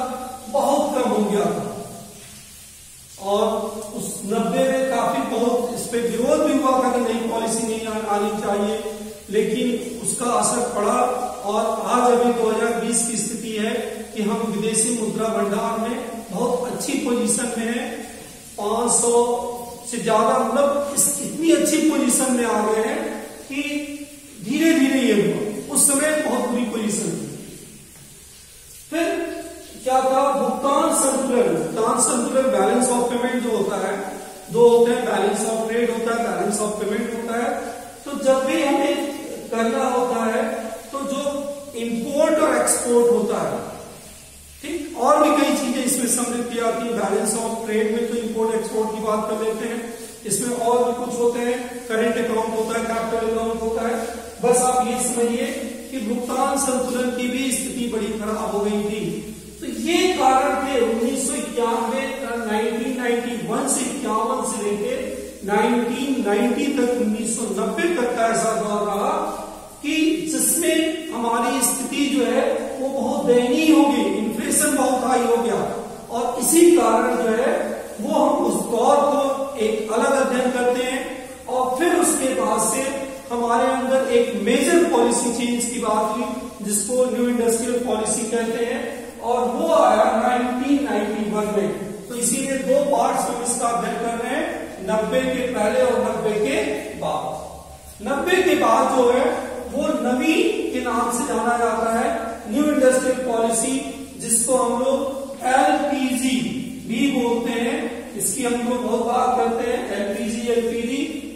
बहुत कम हो गया था, और उस 90 में काफी बहुत इस पे विरोध भी हुआ था कि नई पॉलिसी नहीं आनी चाहिए, लेकिन उसका असर पड़ा। और आज अभी 2020 की स्थिति है कि हम विदेशी मुद्रा भंडार में बहुत अच्छी पोजीशन में है। 500 से ज्यादा, मतलब इतनी अच्छी पोजीशन में आ गए हैं कि धीरे धीरे ये हुआ। उस समय बहुत बुरी पोजीशन थी। फिर क्या था, भुगतान संतुलन बैलेंस ऑफ पेमेंट जो होता है, दो होते हैं, बैलेंस ऑफ ट्रेड होता है, बैलेंस ऑफ पेमेंट होता है। तो जब भी हमें करना होता है तो जो इंपोर्ट और एक्सपोर्ट होता है, ठीक, और भी कई चीजें इसमें सम्मिलित की जाती है। बैलेंस ऑफ ट्रेड में तो इंपोर्ट एक्सपोर्ट की बात कर लेते हैं, इसमें और भी कुछ होते हैं, करंट अकाउंट होता है, कैपिटल अकाउंट होता है। बस आप ये समझिए कि भुगतान संतुलन की भी स्थिति बड़ी खराब हो गई थी। तो ये कारण थे 1991 से 51 से लेके 1990 तक, 1990 तक का ऐसा दौर रहा कि जिसमें हमारी स्थिति जो है वो बहुत दयनीय हो गई, इन्फ्लेशन बहुत हाई हो गया। और इसी कारण जो है वो हम उस दौर को एक अलग अध्ययन करते हैं, और फिर उसके बाद से हमारे अंदर एक मेजर पॉलिसी चेंज की बात हुई, जिसको न्यू इंडस्ट्रियल पॉलिसी कहते हैं, और वो आया 1991 में। तो इसीलिए दो पार्ट्स में इसका अध्ययन कर रहे हैं, 90 के पहले और 90 के बाद। 90 के बाद जो है वो नवीन के नाम से जाना जाता है, न्यू इंडस्ट्रियल पॉलिसी, जिसको हम लोग एलपीजी भी बोलते हैं। इसकी हम लोग बहुत बात करते हैं, एलपीजी।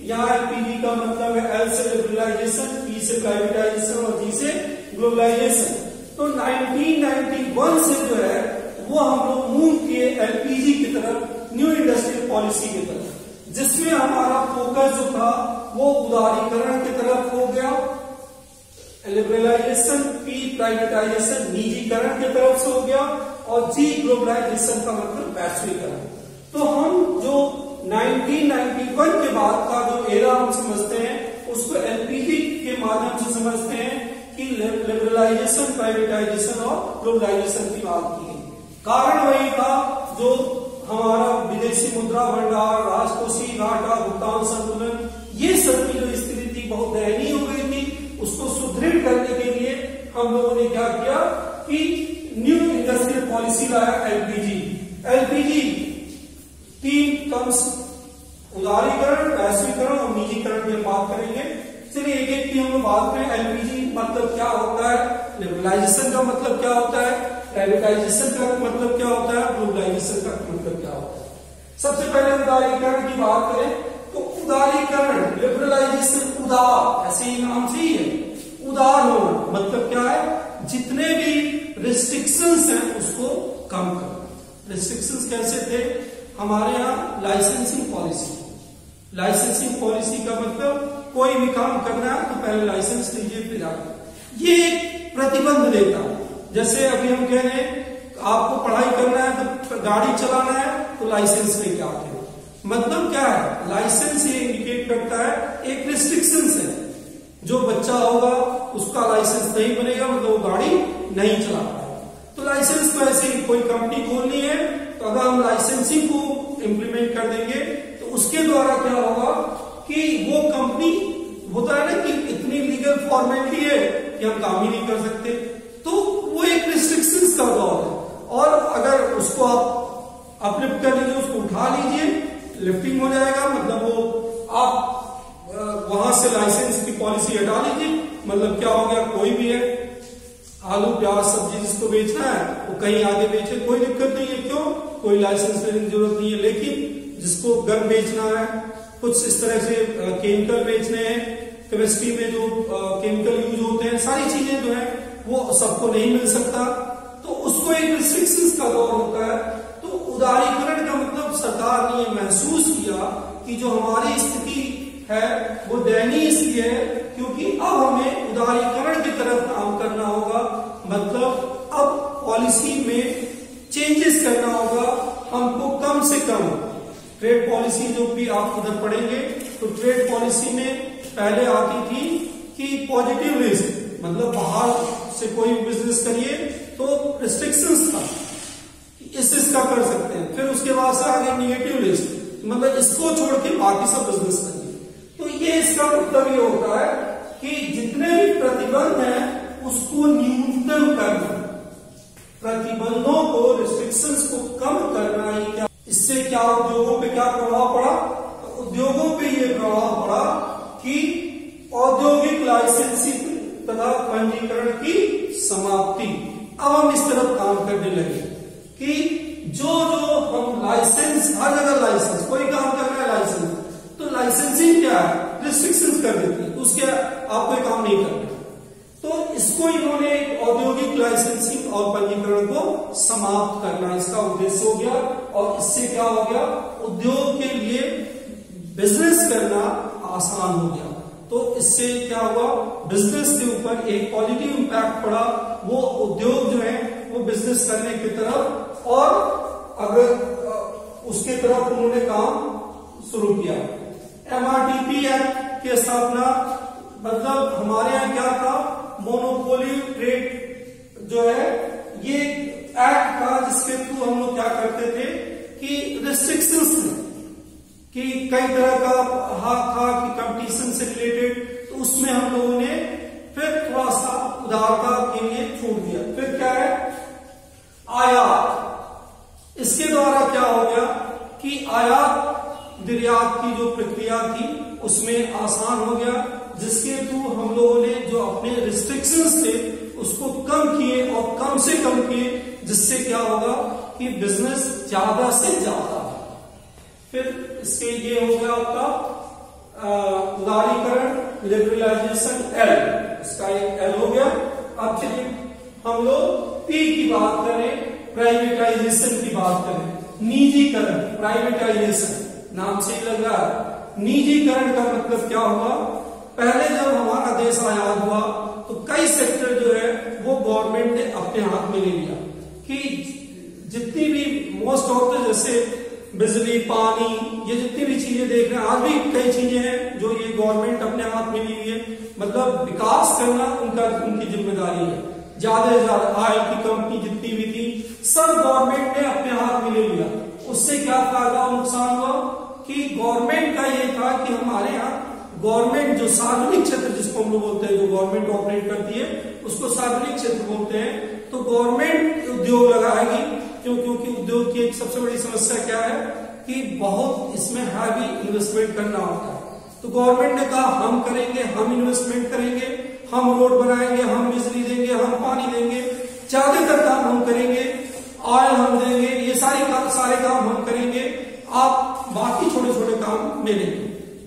यहाँ एलपीजी का मतलब है एल से लिबरलाइजेशन, पी से प्राइवेटाइजेशन और जी से ग्लोबलाइजेशन। तो 1991 से जो है वो हम लोग मूव किए एलपीजी की तरफ, न्यू इंडस्ट्रियल पॉलिसी की तरफ, जिसमें हमारा फोकस जो था वो उदारीकरण की तरफ हो गया, लिबरलाइजेशन, पी प्राइवेटाइजेशन निजीकरण की तरफ से हो गया, और जी ग्लोबलाइजेशन का मतलब वैश्वीकरण। तो हम जो 1991 के बाद का जो एरा हम समझते हैं उसको एलपीजी के माध्यम से समझते हैं कि लिबरलाइजेशन, प्राइवेटाइजेशन और ग्लोबलाइजेशन की बात की है। कारण वही था जो हमारा विदेशी मुद्रा भंडार, राजकोषीय घाटा, भुगतान संतुलन, ये सब की जो स्थिति थी बहुत दयनीय हो गई थी। उसको सुदृढ़ करने के लिए हम लोगों ने क्या किया कि न्यू इंडस्ट्रियल पॉलिसी लाया, एलपीजी। एलपीजी 3 टर्म्स, उदारीकरण, वैश्वीकरण और निजीकरण की बात करेंगे। चलिए एक एक की हम लोग बात करें। एलपीजी मतलब क्या होता है, लिबरलाइजेशन का मतलब क्या होता है, प्राइवेटाइजेशन का मतलब क्या होता है, ग्लोबलाइजेशन का मतलब क्या होता है। सबसे पहले उदारीकरण की बात करें तो उदारीकरण, लिबरलाइजेशन, उदार, ऐसे ही नाम से ही है, उदार होना मतलब क्या है, जितने भी रिस्ट्रिक्शंस हैं उसको कम करना। रिस्ट्रिक्शंस कैसे थे, हमारे यहाँ लाइसेंसिंग पॉलिसी, लाइसेंसिंग पॉलिसी का मतलब कोई भी काम करना है तो पहले लाइसेंस लीजिए फिर आगे। ये एक प्रतिबंध देता है। जैसे अभी हम कह रहे हैं आपको पढ़ाई करना है तो गाड़ी चलाना है तो लाइसेंस लेके आते हैं। मतलब क्या है, लाइसेंस ये इंडिकेट करता है एक रिस्ट्रिक्शंस है, जो बच्चा होगा उसका लाइसेंस नहीं बनेगा मतलब वो गाड़ी नहीं चला पाएगा। तो लाइसेंस को ऐसे ही कोई कंपनी खोलनी है तो अगर हम लाइसेंसिंग को इम्प्लीमेंट कर देंगे तो उसके द्वारा क्या होगा कि वो कंपनी, होता है ना कि इतनी लीगल फॉर्मेलिटी है कि हम काम ही नहीं कर सकते, तो वो एक रिस्ट्रिक्शंस का दौर है। और अगर उसको आप अपलिफ्ट कर लीजिए, उसको उठा लीजिए, लिफ्टिंग हो जाएगा, मतलब वो आप वहां से लाइसेंस की पॉलिसी हटा लीजिए, मतलब क्या हो गया, कोई भी है आलू प्याज सब्जी जिसको बेचना है वो कहीं आगे बेचे, कोई दिक्कत नहीं है। क्यों, कोई लाइसेंस लेने की जरूरत नहीं है। लेकिन जिसको गन बेचना है, कुछ इस तरह से केमिकल बेचने हैं, केमिस्ट्री में जो केमिकल यूज होते हैं, सारी चीजें जो है वो सबको नहीं मिल सकता, तो उसको एक रिस्ट्रिक्शंस का दौर होता है। तो उदारीकरण का मतलब सरकार ने ये महसूस किया कि जो हमारी स्थिति है वो दयनीय इसलिए है क्योंकि अब हमें उदारीकरण की तरफ काम करना होगा, मतलब अब पॉलिसी में चेंजेस करना होगा। हमको कम से कम ट्रेड पॉलिसी जो भी आप उधर पढ़ेंगे तो ट्रेड पॉलिसी में पहले आती थी कि पॉजिटिव रिस्क, मतलब बाहर से कोई बिजनेस करिए तो रिस्ट्रिक्शंस था, इसका कर सकते हैं। फिर उसके बाद से आगे निगेटिव रिस्क, मतलब इसको छोड़ के बाकी सब बिजनेस करिए। तो ये इसका मतलब ये होता है कि जितने भी प्रतिबंध हैं उसको न्यूनतम करना, प्रतिबंधों को, रिस्ट्रिक्शंस को कम करना ही क्या। इससे क्या उद्योगों पे क्या प्रभाव पड़ा, तो उद्योगों पे ये प्रभाव पड़ा कि औद्योगिक लाइसेंसिंग तथा पंजीकरण की समाप्ति। अब हम इस तरफ काम करने लगे कि जो हम लाइसेंस, हर जगह लाइसेंस, कोई काम कर रहा है लाइसेंस, तो लाइसेंसिंग क्या है, रिस्ट्रिक्शंस कर देती है, उसके आप कोई काम नहीं करते। तो इसको इन्होंने औद्योगिक लाइसेंसिंग और पंजीकरण को समाप्त करना इसका उद्देश्य हो गया। और इससे क्या हो गया, उद्योग के लिए बिजनेस करना आसान हो गया। तो इससे क्या हुआ, बिजनेस के ऊपर एक पॉजिटिव इंपैक्ट पड़ा, वो उद्योग जो है वो बिजनेस करने की तरफ, और अगर उसके तरफ उन्होंने काम शुरू किया। MRTP एक्ट की स्थापना, मतलब हमारे यहाँ क्या था, मोनोपोली ट्रेड जो है ये एक्ट था जिसके थ्रू हम लोग क्या करते थे कि रिस्ट्रिक्शंस कि कई तरह का हाथ था कि कंपटीशन से रिलेटेड, तो उसमें हम लोगों ने फिर थोड़ा सा उदारता के लिए छोड़ दिया। फिर क्या है, आयात। इसके द्वारा क्या हो गया कि आयात निर्यात की जो प्रक्रिया थी उसमें आसान हो गया, जिसके थ्रू हम लोगों ने जो अपने रिस्ट्रिक्शंस थे उसको कम किए और कम से कम किए, जिससे क्या होगा कि बिजनेस ज्यादा से ज्यादा। फिर इसके ये हो गया आपका उदारीकरण, लिबरलाइजेशन, एल, इसका एक एल हो गया। अब चलिए हम लोग पी की बात करें, प्राइवेटाइजेशन की बात करें, निजीकरण, प्राइवेटाइजेशन। नाम से ही लग रहा है। निजीकरण का मतलब क्या हुआ? पहले जब हमारा देश आजाद हुआ तो कई सेक्टर जो है वो गवर्नमेंट ने अपने हाथ में ले लिया कि जितनी भी मोस्ट ऑफ द जैसे बिजली, पानी, ये जितनी भी चीजें देख रहे हैं, आज भी कई चीजें हैं जो ये गवर्नमेंट अपने हाथ में ली हुई है। मतलब विकास करना उनकी जिम्मेदारी है। ज्यादा से ज्यादा ऑयल की कंपनी जितनी भी थी सब गवर्नमेंट ने अपने हाथ में ले लिया। उससे क्या फायदा और नुकसान हुआ कि गवर्नमेंट का ये था कि हमारे यहाँ गवर्नमेंट जो सार्वजनिक क्षेत्र जिसको हम लोग बोलते हैं, जो गवर्नमेंट ऑपरेट करती है उसको सार्वजनिक क्षेत्र बोलते हैं। तो गवर्नमेंट उद्योग लगाएगी, क्योंकि उद्योग की एक सबसे बड़ी समस्या क्या है कि बहुत इसमें हैवी इन्वेस्टमेंट करना होता है। तो गवर्नमेंट ने कहा हम करेंगे, हम इन्वेस्टमेंट करेंगे, हम रोड बनाएंगे, हम बिजली देंगे, हम पानी देंगे, ज्यादातर काम हम करेंगे, ऑयल हम देंगे, ये सारे काम हम करेंगे, आप बाकी छोटे छोटे काम मिलेंगे।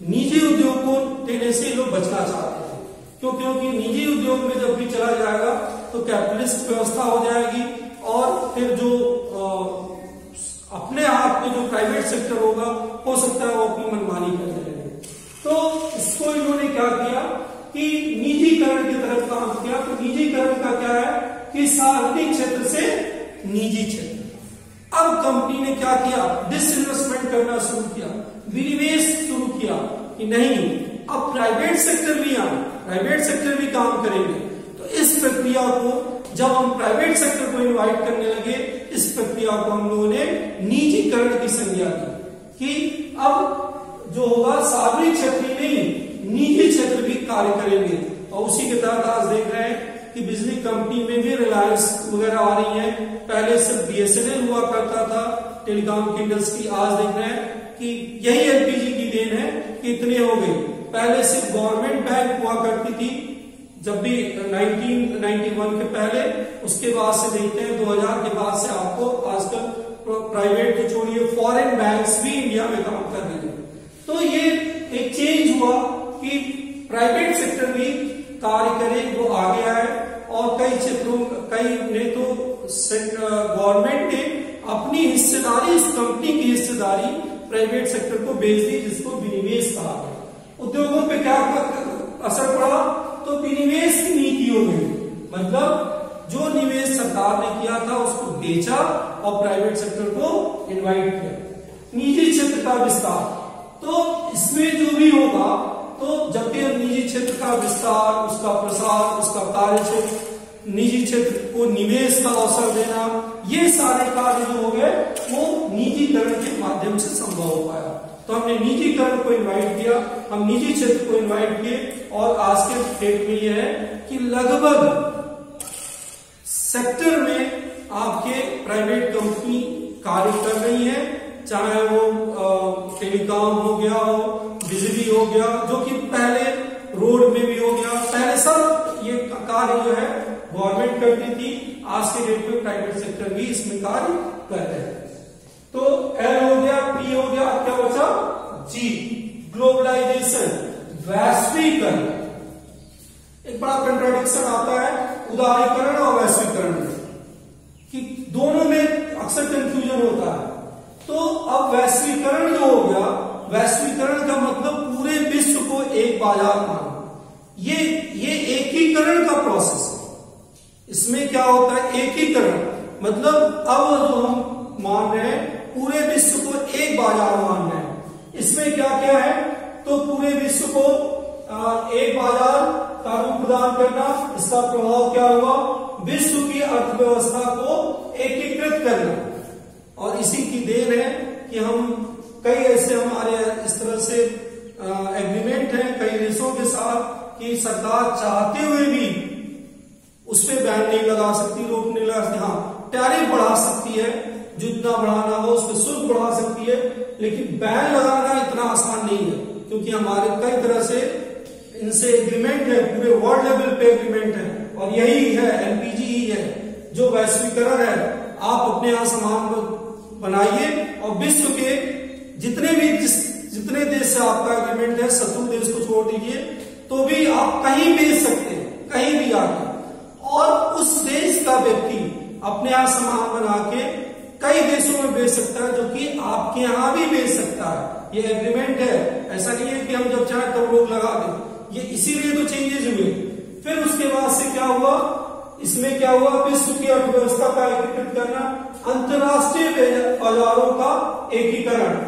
निजी उद्योग को देने से लोग बचना चाहते हैं, क्योंकि निजी उद्योग में जब भी चला जाएगा तो कैपिटलिस्ट व्यवस्था हो जाएगी और फिर जो अपने हाथ में जो प्राइवेट सेक्टर होगा हो सकता है वो अपनी मनमानी करने लगे। तो इसको इन्होंने क्या किया कि निजीकरण की तरफ काम किया। तो निजीकरण का क्या है कि सार्वजनिक क्षेत्र से निजी क्षेत्र। अब कंपनी ने क्या किया? डिसइन्वेस्टमेंट करना शुरू किया, विनिवेश शुरू किया कि नहीं अब प्राइवेट सेक्टर भी आए, प्राइवेट सेक्टर भी काम करेंगे। तो इस प्रक्रिया को जब हम प्राइवेट सेक्टर को इनवाइट करने लगे, इस प्रक्रिया को हम लोगों ने निजीकरण की संज्ञा दी कि अब जो होगा सार्वजनिक क्षेत्र ही नहीं निजी क्षेत्र भी कार्य करेंगे। और उसी के तहत आज देख रहे हैं कि बिजली कंपनी में भी रिलायंस वगैरह आ रही है। पहले सिर्फ BSNL हुआ करता था टेलीकॉम की इंडस्ट्री, आज देख रहे हैं कि यही LPG की देन है कि इतने हो गए। पहले सिर्फ गवर्नमेंट बैंक हुआ करती थी जब भी 1991 के पहले, उसके बाद से देखते हैं 2000 के बाद से आपको आजकल प्राइवेट तो छोड़िए फॉरेन बैंक्स भी इंडिया में काम कर रहे हैं। तो ये एक चेंज हुआ कि प्राइवेट सेक्टर भी कार्य करे, वो आगे आए। और कई क्षेत्रों कई ने तो गवर्नमेंट ने अपनी हिस्सेदारी, इस कंपनी की हिस्सेदारी प्राइवेट सेक्टर को बेच दी, जिसको विनिवेश कहा गया। उद्योगों पे क्या असर पड़ा? तो विनिवेश की नीति हो गई, मतलब जो निवेश सरकार ने किया था उसको बेचा और प्राइवेट सेक्टर को इनवाइट किया। निजी क्षेत्र का विस्तार, तो इसमें जो भी होगा, तो जब भी निजी क्षेत्र का विस्तार, उसका प्रसार, उसका कार्य क्षेत्र, निजी क्षेत्र को निवेश का अवसर देना, ये सारे कार्य जो हो गए वो निजीकरण के माध्यम से संभव हो पाया। तो हमने निजीकरण को इनवाइट किया, हम निजी क्षेत्र को इनवाइट किए। और आज के डेट में यह है कि लगभग सेक्टर में आपके प्राइवेट कंपनी कार्य कर रही है, चाहे वो टेलीकॉम हो गया हो, बिजली हो गया, जो कि पहले रोड में भी हो गया, पहले सब ये कार्य जो है गवर्नमेंट करती थी। आज के डेट में प्राइवेट सेक्टर भी इसमें कार्य कर रहे हैं। तो L हो गया, P हो गया, क्या बचा? G, ग्लोबलाइजेशन, वैश्वीकरण। एक बड़ा कंट्राडिक्शन आता है उदारीकरण और वैश्वीकरण में कि दोनों में अक्सर कंफ्यूजन होता है। तो अब वैश्वीकरण जो हो गया, वैश्वीकरण का मतलब पूरे विश्व को एक बाजार मानना, ये एकीकरण का प्रोसेस है। इसमें क्या होता है? एकीकरण मतलब अब जो हम मान रहे हैं पूरे विश्व को एक बाजार मान रहे हैं। इसमें क्या क्या है? तो पूरे विश्व को एक बाजार का रूप प्रदान करना। इसका प्रभाव क्या हुआ? विश्व की अर्थव्यवस्था को एकीकृत करना। और इसी की देन है कि हम कई ऐसे हमारे इस तरह से एग्रीमेंट हैं कई देशों के साथ कि सरकार चाहते हुए भी उस पर बैन नहीं लगा सकती, रोक नहीं लगा सकती। हाँ, टैरिफ बढ़ा सकती है, जितना बढ़ाना हो उस पर शुल्क बढ़ा सकती है, लेकिन बैन लगाना इतना आसान नहीं है, क्योंकि हमारे कई तरह से इनसे एग्रीमेंट है, पूरे वर्ल्ड लेवल पे एग्रीमेंट है। और यही है LPG ही है जो वैश्वीकरण है। आप अपने यहां सामान बनाइए और विश्व के जितने देश से आपका एग्रीमेंट है, शत्रु देश को छोड़ दीजिए, तो भी आप कहीं बेच सकते हैं, कहीं भी आके। और उस देश का व्यक्ति अपने यहां सामान बना के कई देशों में बेच सकता है, जो कि आपके यहां भी बेच सकता है। ये एग्रीमेंट है, ऐसा नहीं है कि हम जब चाहे तब रोक लगा दें। ये इसीलिए तो चेंजेस हुए। फिर उसके बाद से क्या हुआ, इसमें क्या हुआ, विश्व की अर्थव्यवस्था का एकीकृत करना, अंतरराष्ट्रीय बाजारों का एकीकरण,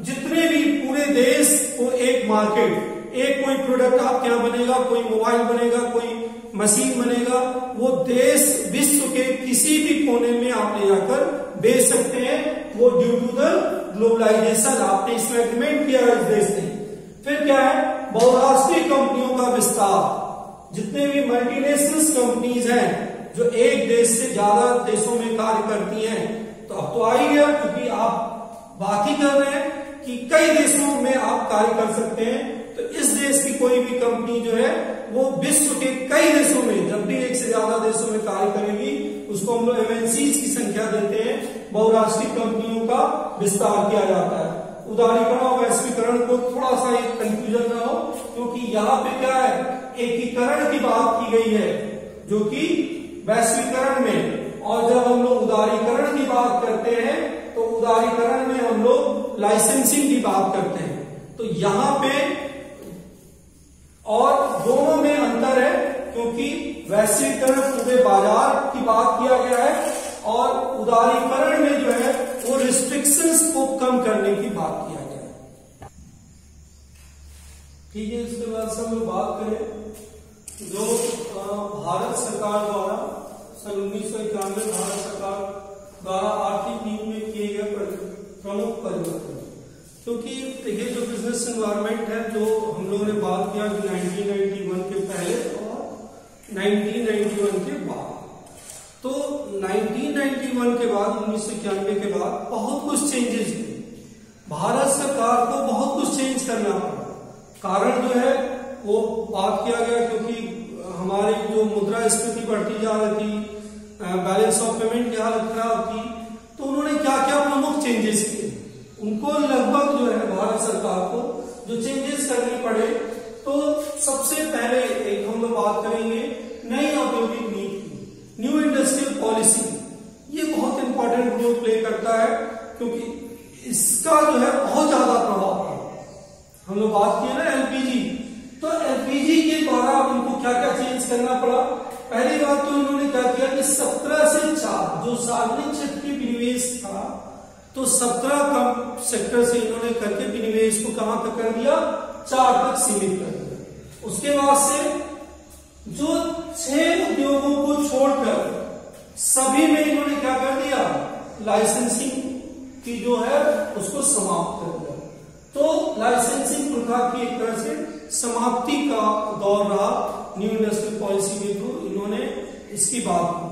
जितने भी पूरे देश को एक मार्केट, एक कोई प्रोडक्ट आपके यहाँ बनेगा, कोई मोबाइल बनेगा, कोई मशीन बनेगा, वो देश विश्व के किसी भी कोने में आप ले जाकर बेच सकते हैं, वो ड्यू टू द ग्लोबलाइजेशन। आपने इसमें एग्रीमेंट किया है इस देश ने। फिर क्या है, बहुराष्ट्रीय कंपनियों का विस्तार, जितने भी मल्टीनेशनल कंपनीज हैं जो एक देश से ज्यादा देशों में कार्य करती हैं, तो अब तो आ ही गया, क्योंकि आप बात ही कर रहे हैं कि कई देशों में आप कार्य कर सकते हैं। तो इस देश की कोई भी कंपनी जो है वो विश्व के कई देशों में, जब भी एक से ज्यादा देशों में कार्य करेगी, उसको हम लोग एमएनसीज की संख्या देते हैं। बहुराष्ट्रीय कंपनियों का विस्तार किया जाता है। उदारीकरण और वैश्वीकरण को थोड़ा सा एक कंफ्यूजन ना हो, क्योंकि यहाँ पे क्या है, एकीकरण की बात की गई है जो कि वैश्वीकरण में, और जब हम लोग उदारीकरण की बात करते हैं तो उदारीकरण में हम लोग लाइसेंसिंग की बात करते हैं। तो यहाँ पे और दोनों में अंतर है, क्योंकि वैश्वीकरण पूरे बाजार की बात किया गया है और उदारीकरण में जो है वो रिस्ट्रिक्शंस को कम करने की बात किया गया है। ठीक है, इसके बाद से हम लोग बात करें जो भारत सरकार द्वारा सन 1991 भारत सरकार द्वारा आर्थिक नीति में किए गए प्रमुख परिवर्तन। क्योंकि ये जो बिजनेस एनवायरनमेंट है, जो हम लोगों ने बात किया कि 1991 के पहले और 1991 के बाद, तो 1991 के बाद, 1991 के बाद बहुत कुछ चेंजेस हुए। भारत सरकार को बहुत कुछ चेंज करना पड़ा। कारण जो है वो बात किया गया, क्योंकि हमारी जो मुद्रास्फीति बढ़ती जा रही थी, बैलेंस ऑफ पेमेंट की हालत खराब थी, तो उन्होंने क्या क्या प्रमुख चेंजेस किए। उनको लगभग जो है भारत सरकार को जो चेंजेस करने पड़े, तो सबसे पहले एक हम लोग बात करेंगे नई औद्योगिक नीति, न्यू इंडस्ट्रियल पॉलिसी। ये बहुत इंपॉर्टेंट रोल प्ले करता है, क्योंकि इसका जो है बहुत ज्यादा प्रभाव है। हम लोग बात किए ना एलपीजी, तो एलपीजी के द्वारा उनको क्या क्या चेंज करना पड़ा। पहली बात तो इन्होंने क्या किया कि 17 से 4 जो सार्वजनिक क्षेत्र की विनिवेश था, तो 17 कम सेक्टर से इन्होंने करके विनिवेश को कहां तक कर दिया, 4 तक सीमित कर दिया। उसके बाद से जो 6 उद्योगों को छोड़कर सभी में इन्होंने क्या कर दिया, लाइसेंसिंग की जो है उसको समाप्त कर दिया। तो लाइसेंसिंग प्रथा की एक तरह से समाप्ति का दौर रहा न्यू इंडस्ट्रियल पॉलिसी के थ्रू, इन्होंने इसकी बात की।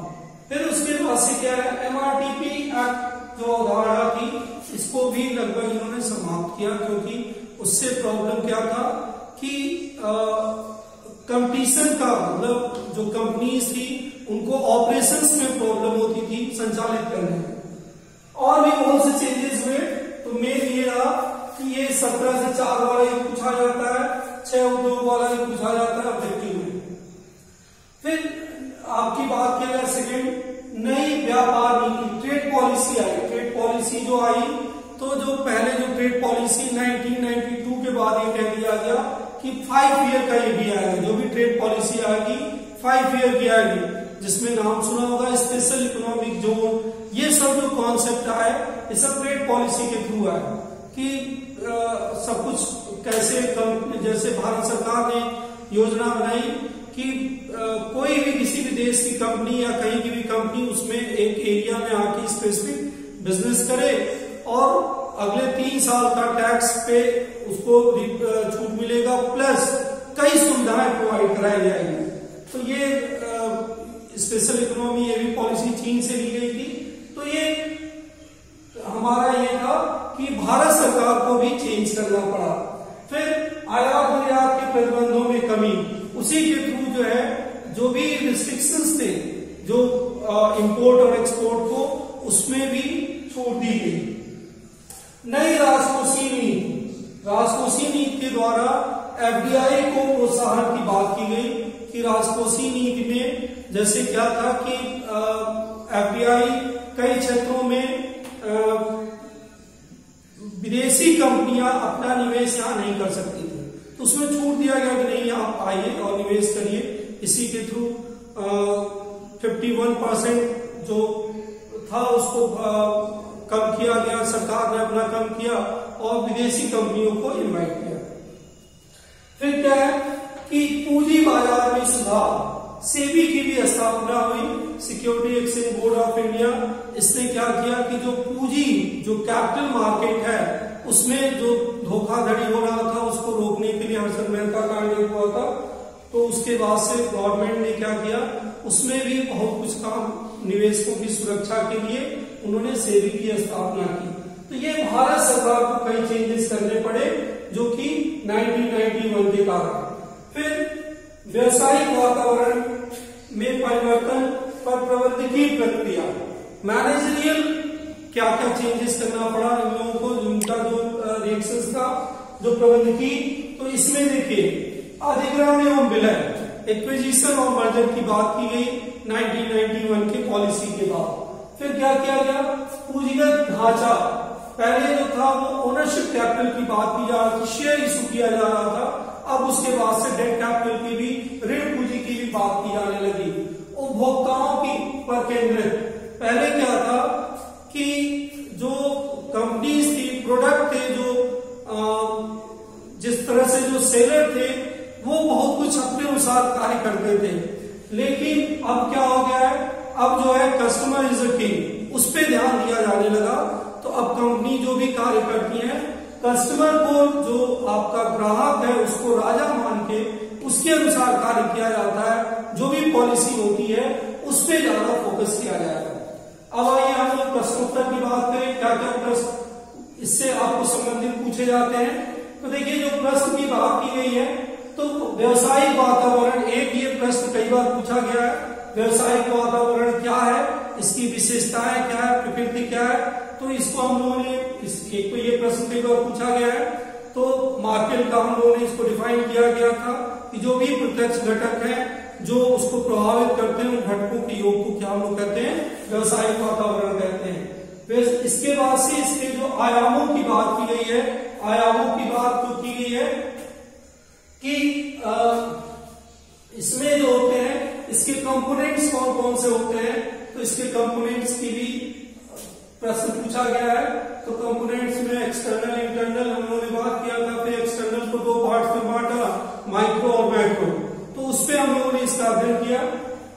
फिर उसके बाद से क्या है, एमआरटीपी एक्ट जो अवधारणा थी, इसको भी लगभग इन्होंने समाप्त किया, क्योंकि उससे प्रॉब्लम क्या था कि कंपटीशन का मतलब जो कंपनीज थी उनको ऑपरेशंस में प्रॉब्लम होती थी संचालित करने में। और भी बहुत से चेंजेस हुए। तो मेन ये रहा कि ये 17 से 4 वाला एक पूछा जाता है, 6 उद्योग वाला एक पूछा जाता है ऑब्जेक्टिव में। फिर आपकी बात किया जाए सेकेंड, नई व्यापार नीति, ट्रेड पॉलिसी आई। ट्रेड पॉलिसी जो आई, तो जो पहले जो ट्रेड पॉलिसी 1992 के बाद ये कह दिया गया कि 5 ईयर का ये भी आएगा, जो भी ट्रेड पॉलिसी आएगी 5 ईयर की आएगी, जिसमें नाम सुना होगा स्पेशल इकोनॉमिक जोन। ये सब जो कॉन्सेप्ट आए, ये सब ट्रेड पॉलिसी के थ्रू आए कि सब कुछ कैसे, जैसे भारत सरकार ने योजना बनाई कि कोई भी किसी भी देश की कंपनी या कहीं की भी कंपनी उसमें एक एरिया में आके स्पेसिफिक बिजनेस करे और अगले 3 साल का टैक्स पे उसको छूट मिलेगा, प्लस कई सुविधाएं प्रोवाइड कराई जाएगी। तो ये स्पेशल इकोनॉमी, ये भी पॉलिसी चीन से ली गई थी। तो ये हमारा ये था कि भारत सरकार को भी चेंज करना पड़ा। फिर आयात निर्यात के प्रतिबंधों में कमी, उसी के थ्रू जो है जो भी रिस्ट्रिक्शंस थे जो इंपोर्ट और एक्सपोर्ट को, उसमें भी छूट दी गई। नई राजकोषीय नीति, राजकोषीय नीति के द्वारा एफडीआई को प्रोत्साहन की बात की गई कि राजकोषीय नीति में जैसे क्या था कि एफडीआई कई क्षेत्रों में विदेशी कंपनियां अपना निवेश यहाँ नहीं कर सकती थी, तो उसमें छूट दिया गया कि नहीं आप आइए और निवेश करिए। इसी के थ्रू 51% जो था उसको कम किया गया, सरकार ने अपना कम किया और विदेशी कंपनियों को इनवाइट किया। फिर क्या है कि पूंजी बाजार में सुधार, सेबी की भी स्थापना हुई, security exchange board of India. इसने क्या किया कि जो पूंजी जो कैपिटल मार्केट है उसमें जो धोखाधड़ी हो रहा था उसको रोकने के लिए हर्षद मेहता कांड हुआ था, तो उसके बाद से गवर्नमेंट ने क्या किया, उसमें भी बहुत कुछ काम निवेशकों की सुरक्षा के लिए उन्होंने सेबी की स्थापना की। तो ये भारत सरकार को कई चेंजेस करने पड़े जो कि 1991 के कारण। फिर व्यवसायिक वातावरण में परिवर्तन पर प्रबंधकीय प्रक्रिया, मैनेजरियल क्या क्या चेंजेस करना पड़ा इन लोगों को, उनका जो रिएक्शंस था जो प्रबंधकीय। तो इसमें देखिए अधिग्रहण एवं विलय, एक्विजिशन और मर्जर की बात की गई 1991 के पॉलिसी के बाद। फिर क्या किया गया, पूंजीगत ढांचा, पहले जो था वो ओनरशिप कैपिटल की बात की जा रही थी, शेयर इशू किया जा रहा था, अब उसके बाद से डेट कैपिटल की भी, ऋण पूंजी की भी बात की जाने लगी। उपभोक्ताओं की पर केंद्रित, पहले क्या था कि जो कंपनीज थी, प्रोडक्ट थे, जो जिस तरह से जो सेलर थे वो बहुत कुछ अपने अनुसार कार्य करते थे, लेकिन अब क्या हो गया है, अब जो है कस्टमर इज अ किंग, उस पर ध्यान दिया जाने लगा। तो अब कंपनी जो भी कार्य करती है, कस्टमर को, जो आपका ग्राहक है उसको राजा मान के उसके अनुसार कार्य किया जाता है, जो भी पॉलिसी होती है उस पर ज्यादा फोकस किया जाएगा। अब आइए हम लोग प्रश्नोत्तर की बात करें, क्या क्या प्रश्न इससे आपको संबंधित पूछे जाते हैं। तो देखिए जो प्रश्न की बात की गई है, तो व्यवसायिक वातावरण, एक ये प्रश्न कई बार पूछा गया है, व्यवसायिक वातावरण क्या है, इसकी विशेषताएं क्या है, प्रकृति क्या है। तो इसको हम लोगों ने एक तो ये प्रश्न कई बार पूछा गया है, तो मार्केट का हम लोगों ने इसको डिफाइन किया गया था कि जो भी प्रत्यक्ष घटक है जो उसको प्रभावित करते हैं, उन घटकों के योग को क्या हम लोग कहते हैं, व्यवसायिक वातावरण कहते हैं। फिर इसके बाद से इसके जो आयामों की बात की गई है, आयामों की बात तो की गई है कि इसमें जो होते हैं इसके कंपोनेंट्स कौन कौन से होते हैं, तो इसके कंपोनेंट्स की भी प्रश्न पूछा गया है। तो कंपोनेंट्स में एक्सटर्नल इंटरनल हम लोगों ने बात किया था, फिर एक्सटर्नल को दो पार्ट में बांटा, माइक्रो और मैक्रो, तो उस पर हम लोगों ने इसका अध्ययन किया।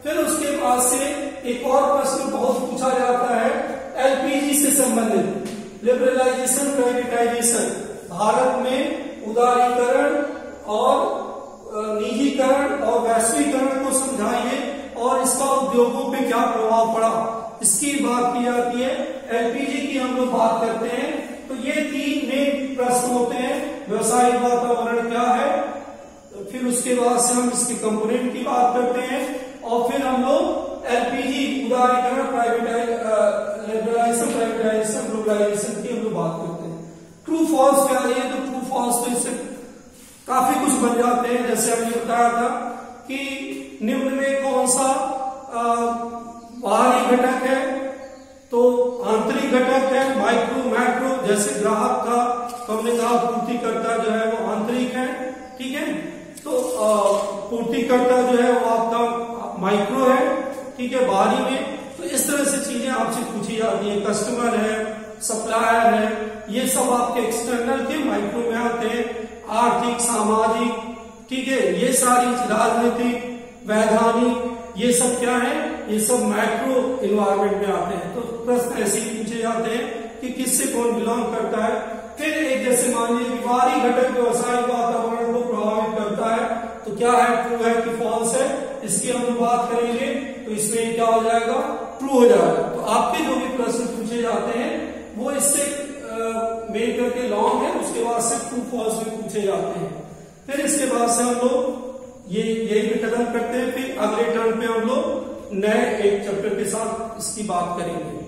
फिर उसके बाद से एक और प्रश्न बहुत पूछा जाता है एलपीजी से संबंधित, लिबरलाइजेशन प्राइवेटाइजेशन, भारत में उदारीकरण और निजीकरण और वैश्वीकरण को समझाइए और इसका उद्योगों पे क्या प्रभाव पड़ा, इसकी बात की जाती है। एलपीजी की हम लोग बात करते हैं, तो ये तीन मेन प्रश्न होते हैं, व्यवसायिक वातावरण क्या है, फिर उसके बाद से हम इसके कंपोनेंट की बात करते हैं, और फिर हम लोग एलपीजी उदारीकरण लिबरलाइजेशन प्राइवेटाइजेशन ग्लोबलाइजेशन की हम लोग बात करते हैं। ट्रू फॉल्स क्या है, तो ट्रू फॉल्स तो इससे काफी कुछ बन जाते हैं। जैसे हमने बताया था कि निम्न में कौन सा बाहरी घटक है, तो आंतरिक घटक है, माइक्रो मैक्रो, जैसे ग्राहक का तो हमने कहा पूर्तिकर्ता जो है वो आंतरिक है, ठीक है, तो पूर्तिकर्ता जो है वो आपका माइक्रो है, ठीक है, बाहरी में। तो इस तरह से चीजें आपसे पूछी जाती है, कस्टमर है, सप्लायर है, ये सब आपके एक्सटर्नल के माइक्रो में आते हैं। आर्थिक, सामाजिक, ठीक है, ये सारी राजनीतिक, वैधानिक, ये सब क्या है, ये सब मैक्रो इन्वायरमेंट में आते हैं। तो प्रश्न ऐसे ही पूछे जाते हैं कि किससे कौन बिलोंग करता है। फिर एक जैसे मान लीजिए बाहरी घटक व्यवसायिक वातावरण को प्रभावित करता है, तो क्या है, ट्रू है कि फॉल्स है, इसकी हम बात करेंगे। तो इसमें क्या हो जाएगा, ट्रू हो जाएगा। तो आपके जो भी प्रश्न पूछे जाते हैं वो इससे मेल करके लॉन्ग है, उसके बाद से ट्रू फॉल्स भी पूछे जाते हैं। फिर इसके बाद से हम लोग यही भी खत्म करते हैं, फिर अगले टर्न पे हम लोग नए एक चैप्टर के साथ इसकी बात करेंगे।